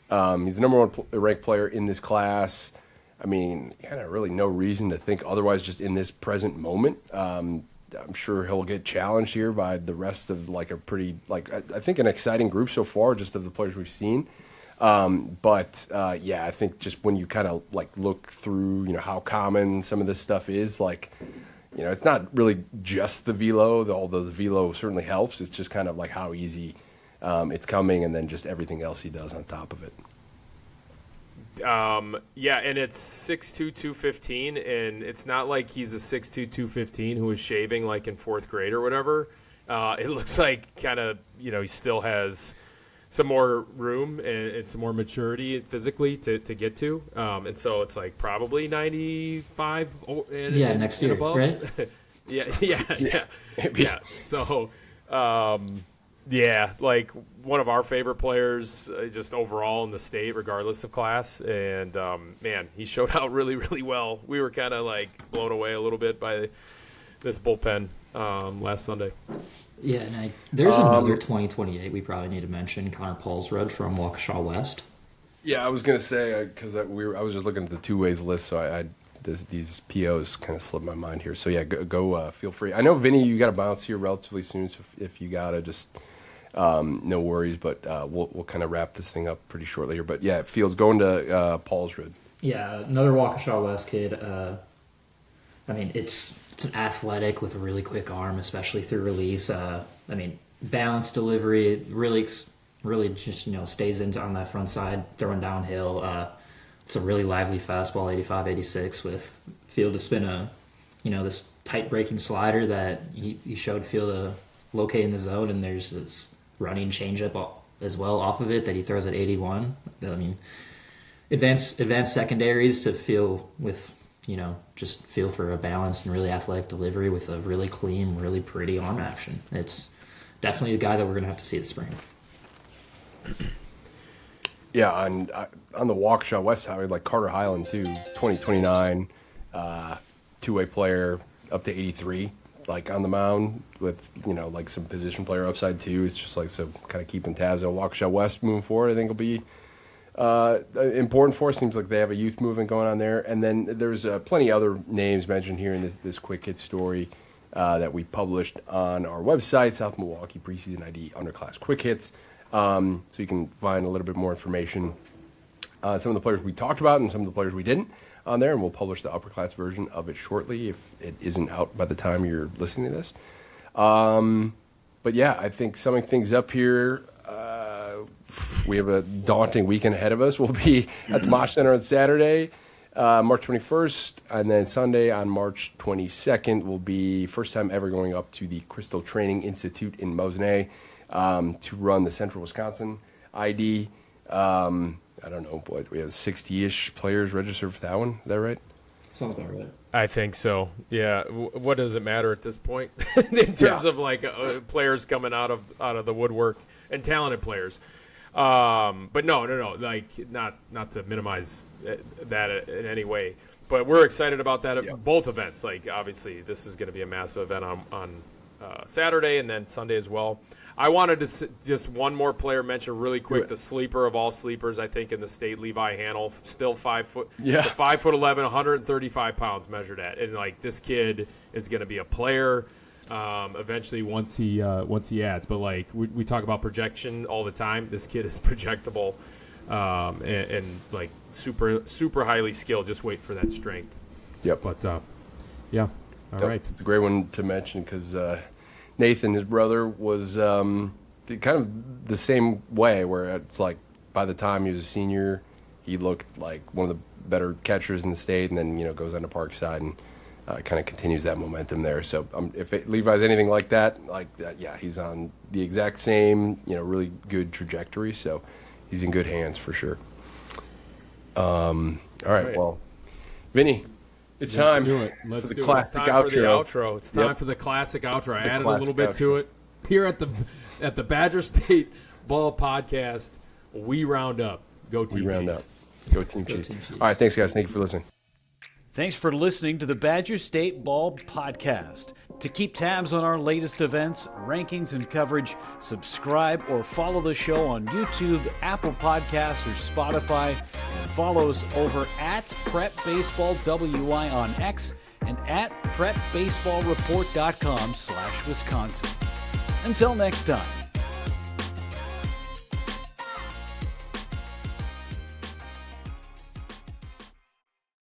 He's the number one ranked player in this class. Kind of really no reason to think otherwise just in this present moment. I'm sure he'll get challenged here by the rest of a pretty, I think an exciting group so far just of the players we've seen. I think just when you kind of look through, how common some of this stuff is, it's not really just the velo, although the velo certainly helps. It's just kind of how easy it's coming, and then just everything else he does on top of it. Yeah, and it's 6'2", 215, and it's not like he's a 6'2", 215 who was shaving in fourth grade or whatever. It looks like kind of, he still has some more room and some more maturity physically to get to. And so it's probably 95 and next year, above. Right? Yeah. So, one of our favorite players just overall in the state, regardless of class. And, man, he showed out really, really well. We were kind of blown away a little bit by this bullpen last Sunday. Yeah, and there's another 2028 we probably need to mention, Connor Paulsrud from Waukesha West. Yeah, I was going to say, because I was just looking at the two-ways list, so these POs kind of slipped my mind here. So, yeah, go feel free. I know, Vinny, you got to bounce here relatively soon, so if you got to, just no worries. But we'll kind of wrap this thing up pretty shortly here. But, yeah, Fields going to Paulsrud. Yeah, another Waukesha West kid. It's an athletic with a really quick arm, especially through release. Balanced delivery, really just stays on that front side, throwing downhill. It's a really lively fastball, 85, 86, with feel to spin this tight breaking slider that he showed feel to locate in the zone, and there's this running changeup as well off of it that he throws at 81. I mean, advanced secondaries to feel with, just feel for a balanced and really athletic delivery with a really clean, really pretty arm action. It's definitely a guy that we're going to have to see this spring. Yeah, on the Waukesha West side, like Carter Highland too, 2029, two-way player up to 83, like on the mound with like some position player upside too. It's just like so kind of keeping tabs on Waukesha West moving forward. I think will be important for us. Seems like they have a youth movement going on there, and then there's plenty of other names mentioned here in this quick hit story that we published on our website, South Milwaukee Preseason ID Underclass Quick Hits. So you can find a little bit more information. Some of the players we talked about and some of the players we didn't on there, and we'll publish the upper class version of it shortly if it isn't out by the time you're listening to this. But yeah, I think summing things up here, we have a daunting weekend ahead of us. We'll be at the Mosh Center on Saturday, March 21st, and then Sunday on March 22nd will be first time ever going up to the Crystal Training Institute in Mosnay to run the Central Wisconsin ID. I don't know, boy, we have 60-ish players registered for that one. Is that right? Sounds about right. I think so. Yeah. What does it matter at this point in terms of like players coming out of the woodwork and talented players? But no. Like not to minimize that in any way, but we're excited about that. Yeah. Both events. Like obviously, this is going to be a massive event on Saturday and then Sunday as well. I wanted to just one more player mention really quick, the sleeper of all sleepers, I think, in the state, Levi Hannell, still 5 foot, 5'11", 135 pounds measured at, and like this kid is going to be a player eventually once he adds. But like we talk about projection all the time, this kid is projectable and like super highly skilled. Just wait for that strength. Yep. But yeah, all right. It's a great one to mention because. Nathan, his brother, was kind of the same way, where it's like by the time he was a senior, he looked like one of the better catchers in the state, and then goes on to Parkside and kind of continues that momentum there. So if Levi's anything like that, yeah, he's on the exact same really good trajectory. So he's in good hands for sure. All right, well, Vinny. It's time for the classic outro. It's time for the classic outro. I added a little bit to it. Here at the Badger State Ball Podcast, we round up. Go Team Chiefs. Go Team Chiefs. All right, thanks, guys. Thank you for listening. Thanks for listening to the Badger State Ball Podcast. To keep tabs on our latest events, rankings, and coverage, subscribe or follow the show on YouTube, Apple Podcasts, or Spotify, and follow us over at PrepBaseballWI on X and at PrepBaseballReport.com/Wisconsin. Until next time.